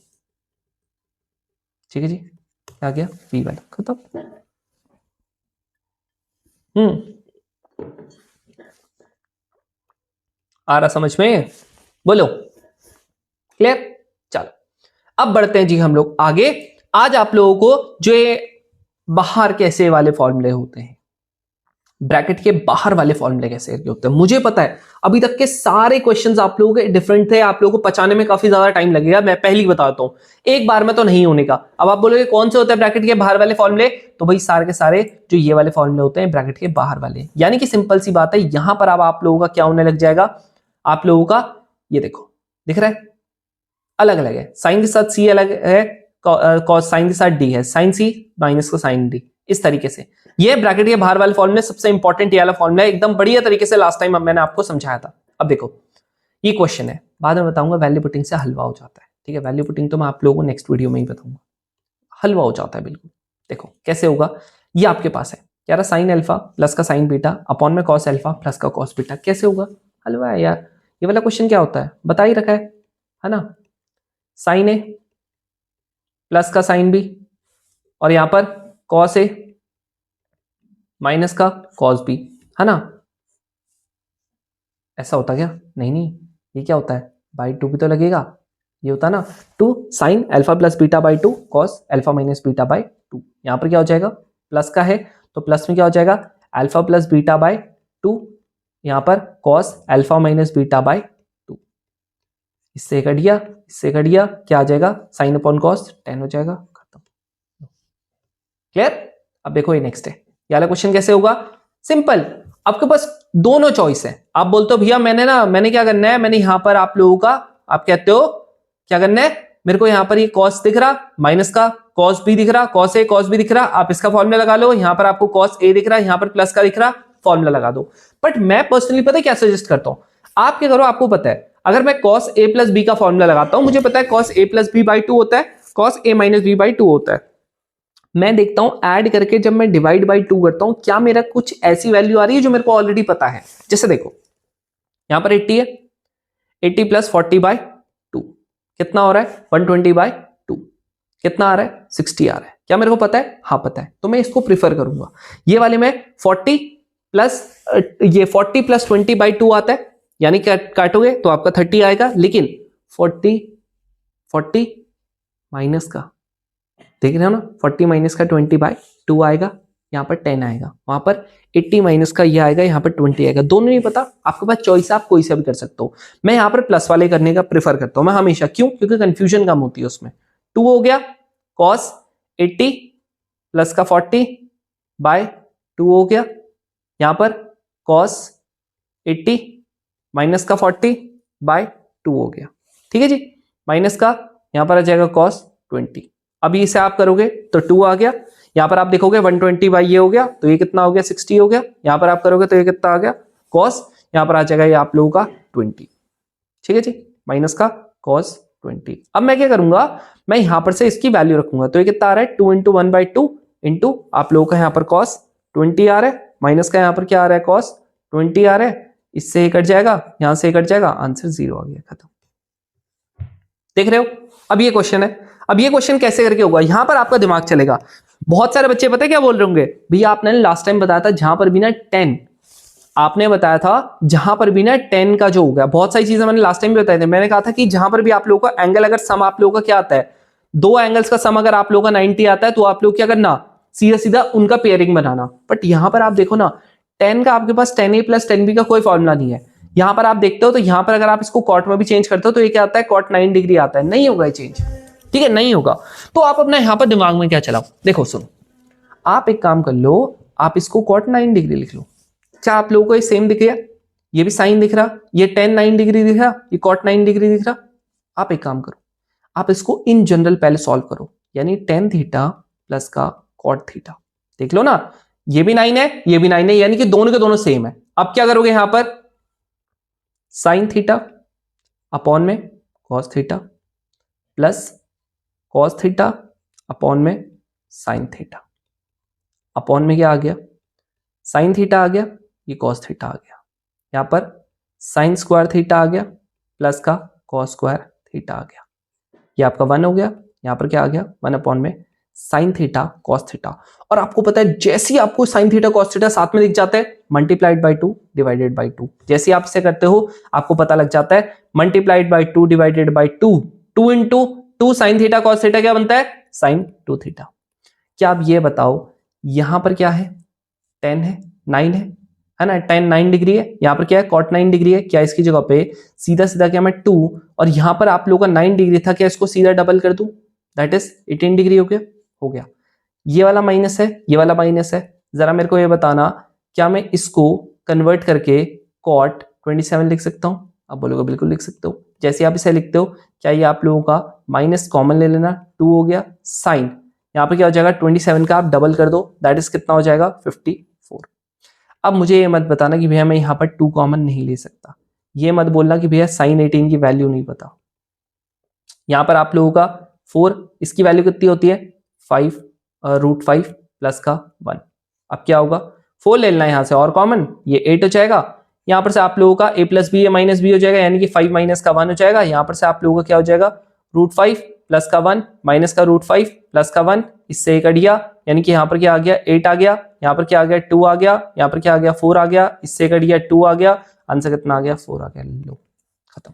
ठीक है जी, क्या आ गया बी वाला, खत्म। आ रहा समझ में, बोलो क्लियर। चलो अब बढ़ते हैं जी हम लोग आगे। आज आप लोगों को जो ये बाहर कैसे वाले फॉर्मूले होते हैं, ब्रैकेट के बाहर वाले फॉर्मूले कैसे होते हैं, मुझे पता है अभी तक के सारे क्वेश्चंस आप लोगों के डिफरेंट थे, आप लोगों को पचाने में काफी ज्यादा टाइम लगेगा, मैं पहली बताता हूं, एक बार में तो नहीं होने का। अब आप बोलोगे कौन से होते हैं ब्रैकेट के बाहर वाले फॉर्मूले, तो भाई सारे के सारे जो ये वाले फॉर्मूले होते हैं ब्रैकेट के बाहर वाले, यानी कि सिंपल सी बात है, यहां पर अब आप लोगों का क्या होने लग जाएगा, आप लोगों का ये देखो दिख रहा है अलग अलग है, साइन के साथ सी अलग है, कॉस साइन के साथ डी है, साइन सी माइनस का साइन डी, इस तरीके से। ये ब्रैकेट के बाहर वाले फॉर्मूले सबसे इंपॉर्टेंट ये वाला फॉर्मूला है, एकदम बढ़िया तरीके से लास्ट टाइम मैंने आपको समझाया था। अब देखो ये क्वेश्चन है, बाद में बताऊंगा, वैल्यू पुटिंग से हलवा हो जाता है, ठीक है, वैल्यू पुटिंग तो मैं आप लोगों को नेक्स्ट वीडियो में ही बताऊंगा, हलवा हो जाता है बिल्कुल। देखो कैसे होगा, ये आपके पास है क्या रहा साइन अल्फा प्लस का साइन बीटा अपॉन में कॉस अल्फा प्लस का कॉस बीटा, कैसे होगा, हलवा है यार। ये वाला क्वेश्चन क्या होता है बता ही रखा है ना, साइन ए प्लस का साइन बी और यहां पर कॉस ए माइनस का कॉस बी, है ना। ऐसा होता क्या, नहीं नहीं, ये क्या होता है बाई 2 भी तो लगेगा, ये होता ना 2 sine alpha plus beta by 2 cos alpha minus beta by 2, यहां पर क्या हो जाएगा प्लस का है तो प्लस में क्या हो जाएगा अल्फा प्लस बीटा बाई 2, यहां पर cos alpha minus beta by 2, इससे कट गया, इससे कट गया, क्या आ जाएगा साइन अपॉन कॉस 10 हो जाएगा, खत्म। क्लियर। अब देखो ये नेक्स्ट है, ये वाला क्वेश्चन कैसे होगा, सिंपल, आपके पास दोनों चॉइस है। आप बोलते हो भैया मैंने क्या करना है, मैंने यहां पर आप लोगों का, आप कहते हो क्या करना है, मेरे को यहां पर ये कॉस दिख रहा माइनस का कॉस बी दिख रहा, कॉस ए कॉस बी दिख रहा, आप इसका फॉर्मूला लगा लो, यहां पर आपको कॉस ए दिख रहा है, यहां पर प्लस का दिख रहा, फॉर्मूला लगा दो। बट मैं पर्सनली पता है क्या सजेस्ट करता हूं, आप क्या करो, आपको पता है अगर मैं कॉस ए प्लस बी का फॉर्मूला लगाता हूं, मुझे पता है cos A plus B by 2 होता है, cos A minus B by 2 होता है, मैं देखता हूं ऐड करके जब मैं डिवाइड बाई 2 करता हूं क्या मेरा कुछ ऐसी वैल्यू आ रही है जो मेरे को ऑलरेडी पता है। जैसे देखो यहां पर 80 है, 80 प्लस 40 बाई 2 कितना हो रहा है 120 बाई 2, कितना आ रहा है 60 आ रहा है, क्या मेरे को पता है, हाँ पता है, तो मैं इसको प्रिफर करूंगा। ये वाले में 40 प्लस ये 40 प्लस 20 बाई 2 आता है, यानी काटोगे तो आपका 30 आएगा, लेकिन 40 माइनस का, देख रहे हो ना, 40 माइनस का 20 बाई 2 आएगा, यहाँ पर 10 आएगा, वहां पर 80 माइनस का ये आएगा, यहाँ पर 20 आएगा। दोनों नहीं पता, आपके पास चॉइस है, आप कोई सा भी कर सकते हो। मैं यहाँ पर प्लस वाले करने का प्रेफर करता हूं मैं हमेशा, क्यों? क्योंकि कंफ्यूजन कम होती है उसमें। 2 हो गया cos 80 प्लस का 40 बाय 2 हो गया, यहाँ पर cos 80 माइनस का 40 बाय 2 हो गया, ठीक है जी। माइनस का यहाँ पर आ जाएगा cos 20। अभी इसे आप करोगे तो 2 आ गया, यहाँ पर आप देखोगे 120 बाई ये हो गया, तो ये कितना हो गया 60 हो गया, यहाँ पर आप करोगे तो ये कितना आ गया cos, यहाँ पर आ जाएगा ये आप लोगों का 20, ठीक है जी, माइनस का cos 20। अब मैं क्या करूंगा, मैं यहां पर से इसकी वैल्यू रखूंगा, तो ये कितना आ रहा है 2 इंटू 1/2 इंटू आप लोगों का यहाँ पर cos 20 आ रहा है, माइनस का यहाँ पर क्या आ रहा है cos 20 आ रहा है, इससे ये कट जाएगा, यहां से कट जाएगा, आंसर 0 आ गया, खत्म। देख रहे हो? अब ये क्वेश्चन है, अब ये क्वेश्चन कैसे करके होगा, यहां पर आपका दिमाग चलेगा। बहुत सारे बच्चे पता है क्या बोल रहे होंगे, भैया आपने लास्ट टाइम बताया था जहां पर भी ना 10, आपने बताया था जहां पर भी ना 10 का जो हो गया, बहुत सारी चीजें मैंने लास्ट टाइम भी बताई थी। मैंने कहा था कि जहां पर भी आप लोगों का एंगल, अगर सम आप लोगों का क्या आता है, दो एंगल्स का सम अगर आप लोगों का 90 आता है, तो आप लोग क्या करना, सीधा सीधा उनका पेयरिंग बनाना। बट यहां पर आप देखो ना, 10 का आपके पास 10a प्लस 10b का कोई फॉर्मूला नहीं है। यहां पर आप देखते हो तो यहां पर अगर आप इसको कॉट में भी चेंज करते हो तो ये क्या आता है, cot 9 डिग्री आता है, नहीं होगा ये चेंज, ठीक है, नहीं होगा। तो आप अपना यहां पर दिमाग में क्या चलाओ, देखो सुनो, आप एक काम कर लो, आप इसको cot 9 डिग्री लिख लो। क्या आप लोगों को ये सेम दिख रहा, ये भी साइन दिख रहा, ये tan 9 डिग्री दिख रहा, ये cot 9 डिग्री दिख रहा। आप एक काम करो, आप इसको इन जनरल पहले सॉल्व करो, यानी tan थीटा प्लस का cot थीटा, देख लो ना, ये भी 9 है, ये भी 9 है, यानी कि दोनों के दोनों सेम है। अब क्या करोगे, यहां पर साइन थीटा अपॉन में cos theta plus cos theta upon में साइन थीटा, अपॉन में क्या आ गया, साइन थीटा आ गया, ये cos थीटा आ गया, यहां पर साइन स्क्वायर थीटा आ गया प्लस का cos स्क्वायर थीटा आ गया, ये आपका 1 हो गया, यहां पर क्या आ गया 1 अपॉन में साइन थीटा cos थीटा। और आपको पता है जैसे ही आपको साइन थीटा cos थीटा साथ में दिख जाता है, मल्टीप्लाइड बाई 2 डिवाइडेड बाई 2, जैसे आप इसे करते हो आपको पता लग जाता है multiplied by 2 divided by 2, 2 into 2 sine theta cos theta क्या बनता है, साइन 2 थीटा। क्या आप ये बताओ, यहां पर क्या है, 10 है, 9 है ना, tan 9 डिग्री है, यहां पर क्या है cot 9 डिग्री है, क्या इसकी जगह पे सीधा सीधा क्या मैं 2, और यहां पर आप लोगों का 9 डिग्री था, क्या इसको सीधा डबल कर दूं, दैट इज 18 डिग्री हो गया। ये वाला माइनस है, ये वाला माइनस है, जरा मेरे को ये बताना, क्या मैं इसको कन्वर्ट करके cot 27 लिख सकता हूं? आप बोलोगे बिल्कुल लिख सकते हो। जैसे आप इसे लिखते हो, क्या ये आप लोगों का माइनस कॉमन ले लेना, 2 हो गया, साइन यहां पर क्या हो जाएगा 27 का आप डबल कर दो, दैट इज कितना हो जाएगा 54। अब मुझे ये मत बताना कि भैया मैं यहां पर 2 कॉमन नहीं ले सकता, ये मत बोलना कि भैया साइन 18 की वैल्यू नहीं पता। यहां पर आप लोगों का 4, इसकी वैल्यू कितनी होती है 5 √5 प्लस का 1। अब क्या होगा 4 ले लेना यहां से और कॉमन, ये 8 हो जाएगा, यहां पर से आप लोगों का a plus B minus B हो जाएगा, यानी कि 5 माइनस का 1 हो जाएगा, यहां पर से आप लोगों का क्या हो जाएगा √5 प्लस का 1 माइनस का √5 प्लस का 1, इससे एक कट गया, यानी कि यहां पर क्या आ गया 8 आ गया, यहां पर क्या आ गया 2 आ गया, यहां पर क्या आ गया 4 आ गया, इससे कट गया 2 आ गया, आंसर कितना आ गया 4 आ गया, लो खत्म।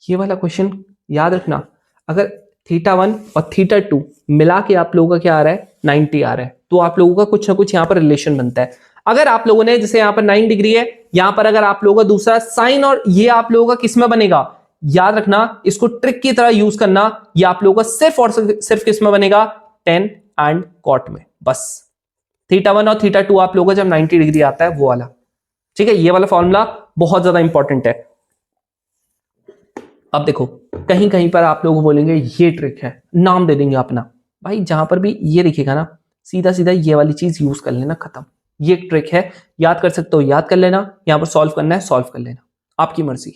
ये वाला क्वेश्चन याद रखना, अगर θ1 और θ2 मिला के आप लोगों का क्या आ रहा है 90 आ रहा है, तो आप लोगों का कुछ ना कुछ यहाँ पर रिलेशन बनता है। अगर आप लोगों ने जैसे यहाँ पर 9 डिग्री है, यहाँ पर अगर आप लोगों का दूसरा साइन, और ये आप लोगों का किस में बनेगा, याद रखना इसको ट्रिक की तरह यूज करना, ये आप लोगों का सिर्फ और सिर्फ किस में बनेगा, tan एंड cot में, बस θ1 और θ2 आप लोगों का जब 90 डिग्री आता है वो वाला, ठीक है, ये वाला फॉर्मूला बहुत ज्यादा इंपॉर्टेंट है। अब देखो कहीं कहीं पर आप लोग बोलेंगे ये ट्रिक है, नाम दे देंगे अपना, भाई जहां पर भी ये दिखेगा ना सीधा सीधा ये वाली चीज यूज कर लेना, खत्म। ये ट्रिक है, याद कर सकते हो याद कर लेना, यहां पर सॉल्व करना है सॉल्व कर लेना, आपकी मर्जी।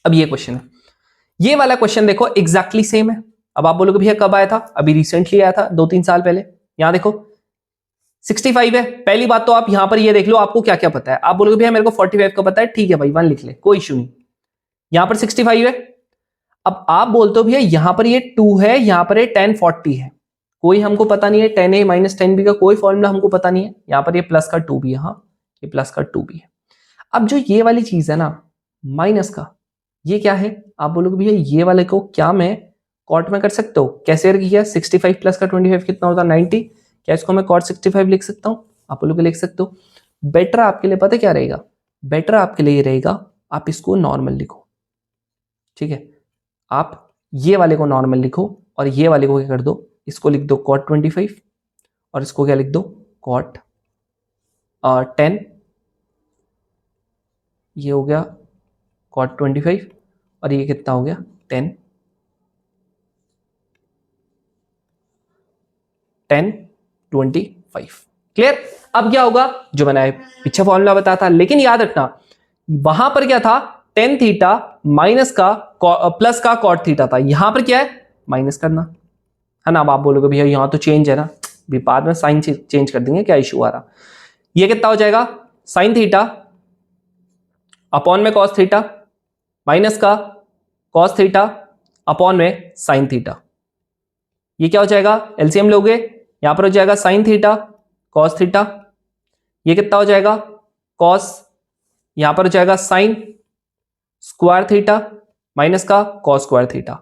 अब ये क्वेश्चन है, ये वाला क्वेश्चन देखो एग्जैक्टली सेम है। अब आप बोलोगे भैया कब आया था, अभी रिसेंटली आया था 2-3 साल पहले। यहां देखो 65 है, पहली बात तो आप यहां पर ये देख लो आपको क्या क्या पता है। आप बोलोगे भैया मेरे को 45 का पता है, ठीक है भाई 1 लिख ले, कोई इशू नहीं। यहां पर 65 है, अब आप बोलते हो भैया यहां पर ये 2 है, यहां पर ये tan 40 है, कोई हमको पता नहीं है tan a minus tan b का कोई फॉर्मूला हमको पता नहीं है, यहां पर ये प्लस का 2 भी, यहां ये प्लस का 2 भी है। अब जो ये वाली चीज है ना माइनस का, ये क्या है? आप बोलोगे भैया ये वाले को क्या मैं कॉट में कर सकता हूँ? कैसे किया? 65 प्लस का 25 कितना होता है? 90। क्या इसको मैं कॉट 65 लिख सकता हूँ? आप लोग लिख सकते हो। बेटर आपके लिए पता क्या रहेगा? बेटर आपके लिए रहेगा आप इसको नॉर्मल लिखो, ठीक है? आप ये वाले को नॉर्मल लिखो और ये वाले को क्या कर दो? इसको लिख दो कॉट 25 और इसको क्या लिख दो? कॉट 10। ये हो गया कॉट 25 और ये कितना हो गया? 10 25। क्लियर? अब क्या होगा? जो मैंने पीछे फॉर्मूला बताया था, लेकिन याद रखना वहां पर क्या था? टेन थीटा माइनस का प्लस का कॉट थीटा था। यहां पर क्या है? माइनस करना है ना। अब आप बोलोगे भैया यहां तो चेंज है ना, भी बाद में साइन चेंज कर देंगे, क्या इशू आ रहा? ये कितना हो जाएगा? साइन थीटा अपॉन में कॉस थीटा माइनस का कॉस थीटा अपॉन में साइन थीटा। ये क्या हो जाएगा? एलसीएम लोगे, यहां पर हो जाएगा साइन थीटा कॉस थीटा। ये कितना हो जाएगा? कॉस, यहां पर हो जाएगा साइन स्क्वायर थीटा माइनस का कॉस स्क्वायर थीटा।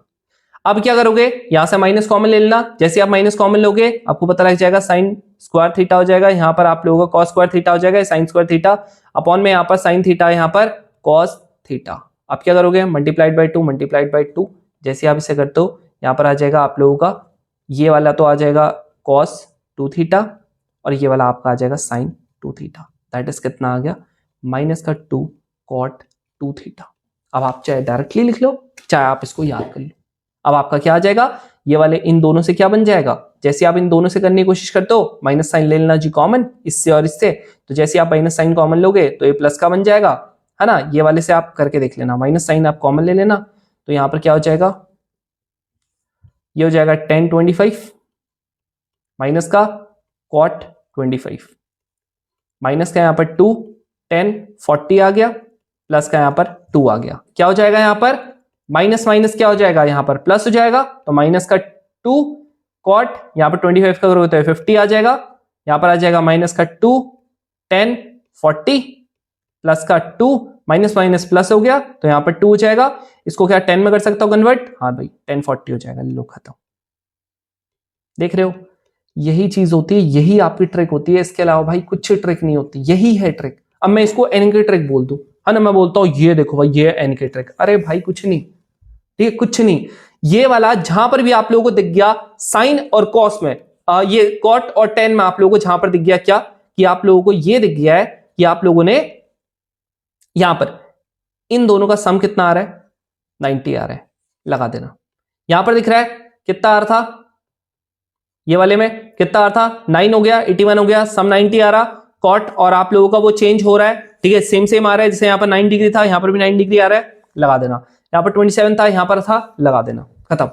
अब क्या करोगे? यहां से माइनस कॉमन ले लेना। जैसे आप माइनस कॉमन लोगे आपको पता लग जाएगा साइन स्क्वायर थीटा हो जाएगा, यहां पर आप लोगों का कॉस स्क्वायर थीटा हो जाएगा, साइन स्क्वायर थीटा अपॉन में यहां पर साइन थीटा, यहां पर कॉस थीटा। आप क्या करोगे? Multiplied by 2 multiplied by 2। जैसे आप इसे करते हो यहां पर आ जाएगा आप लोगों का ये वाला तो आ जाएगा कॉस 2 थीटा और ये वाला आपका आ जाएगा साइन 2 थीटा। दैट इज कितना आ गया? माइनस का 2 कॉट 2 थीटा। अब आप चाहे डायरेक्टली लिख लो चाहे आप इसको याद कर लो। अब आपका क्या आ जाएगा? ये वाले इन दोनों से क्या बन जाएगा? जैसे आप इन दोनों से करने की कोशिश करते हो माइनस साइन ले लेना जी कॉमन इससे और इससे, तो जैसे आप माइनस साइन कॉमन लोगे तो ये प्लस का बन जाएगा, है ना। ये वाले से आप करके देख लेना, माइनस साइन आप कॉमन ले लेना तो यहां पर क्या हो जाएगा? ये हो जाएगा 10/25 माइनस का कॉट 25 माइनस का यहां पर 2 10 40 आ गया प्लस का यहां पर 2 आ गया। क्या हो जाएगा? यहां पर माइनस माइनस क्या हो जाएगा? यहां पर प्लस हो जाएगा, तो माइनस का 2 कॉट यहां पर 25 का करोगे तो 50 आ जाएगा। यहां पर आ जाएगा माइनस का 2 10 40 प्लस का 2 माइनस माइनस प्लस हो गया तो यहां पर 2 हो जाएगा। इसको क्या 10 में कर सकता हूं कन्वर्ट? हाँ भाई 10 40 हो जाएगा। लो खत्म। देख रहे हो? यही चीज होती है, यही आपकी ट्रिक होती है, इसके अलावा भाई कुछ ट्रिक नहीं होती, यही है ट्रिक। अब मैं इसको एन की ट्रिक बोल दूं, है ना, मैं बोलता हूं ये देखो भाई ये एन की ट्रिक, अरे भाई कुछ नहीं, ठीक है, कुछ नहीं। ये वाला जहां पर भी आप लोगों को दिख गया साइन और कॉस में, ये कॉट और टेन में आप लोगों को जहां पर दिख गया क्या कि आप लोगों को ये दिख गया है कि आप लोगों ने यहां पर इन दोनों का सम कितना आ रहा है? 90 आ रहा है, लगा देना। यहां पर दिख रहा है कितना आ रहा था? ये वाले में कितना आ रहा था? 9 हो गया, 81 हो गया, सम 90 आ रहा। कॉट और आप लोगों का वो चेंज हो रहा है, ठीक है, सेम सेम आ रहा है। जैसे यहां पर 9 डिग्री था यहां पर भी 9 डिग्री आ रहा है, लगा देना। यहां पर 27 था यहां पर था, लगा देना, खत्म।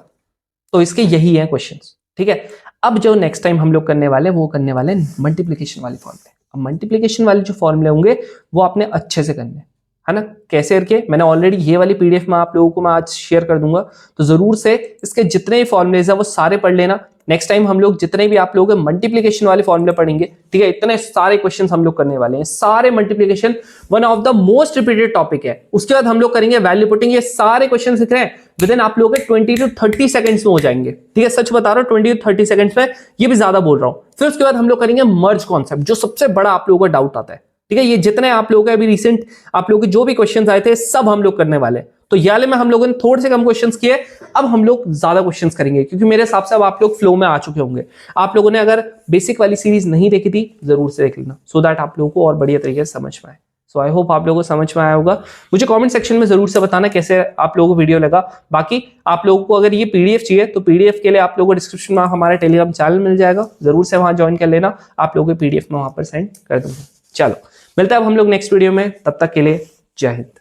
तो इसके यही है क्वेश्चंस, ठीक है। अब जो नेक्स्ट टाइम हम लोग करने वाले हैं वो करने वाले मल्टीप्लीकेशन वाले फॉर्मूले। अब मल्टीप्लीकेशन वाले जो फॉर्मूले होंगे वो आपने अच्छे से करने, है ना, कैसे करके मैंने ऑलरेडी ये वाली पीडीएफ में आप लोगों को मैं आज शेयर कर दूंगा, तो जरूर से इसके जितने फॉर्मुलेज है वो सारे पढ़ लेना। नेक्स्ट टाइम हम लोग जितने भी आप लोगों के मल्टीप्लिकेशन वाले फॉर्मूले पढ़ेंगे, ठीक है, इतने सारे क्वेश्चंस हम लोग करने वाले हैं, सारे multiplication one of the most repeated topic है। उसके बाद हम लोग करेंगे वैल्यू पुटिंग। ये सारे क्वेश्चन दिख रहे हैं विद इन आप लोगों के 20 to 30 सेकंड्स में हो जाएंगे, ठीक है, सच बता रहा हूं 20 to 30 सेकंड्स में, ये भी ज्यादा बोल रहा हूं। फिर उसके बाद हम लोग करेंगे मर्ज कॉन्सेप्ट, जो सबसे बड़ा आप लोगों का डाउट आता है, ठीक है। ये जितने आप लोगों के अभी रिसेंट आप लोगों के जो भी क्वेश्चंस आए थे सब हम लोग करने वाले हैं। तो ये वाले में हम लोगों ने थोड़े से कम क्वेश्चंस किए, अब हम लोग ज्यादा क्वेश्चंस करेंगे, क्योंकि मेरे हिसाब से अब आप लोग फ्लो में आ चुके होंगे। आप लोगों ने अगर बेसिक वाली सीरीज नहीं देखी थी जरूर से देख लेना, सो दैट आप लोगों को और बढ़िया तरीके से समझ में आए। सो आई होप आप लोगों को समझ में आया होगा। मुझे कमेंट सेक्शन में जरूर से बताना कैसे आप लोगों को वीडियो लगा। बाकी आप लोगों को अगर ये पीडीएफ चाहिए तो पीडीएफ के लिए आप लोगों को डिस्क्रिप्शन में हमारा टेलीग्राम चैनल मिल जाएगा, जरूर से वहां ज्वाइन कर लेना। आप लोगों को पीडीएफ में वहां पर सेंड कर दूंगा। चलो मिलता है अब हम लोग नेक्स्ट वीडियो में, तब तक के लिए जय हिंद।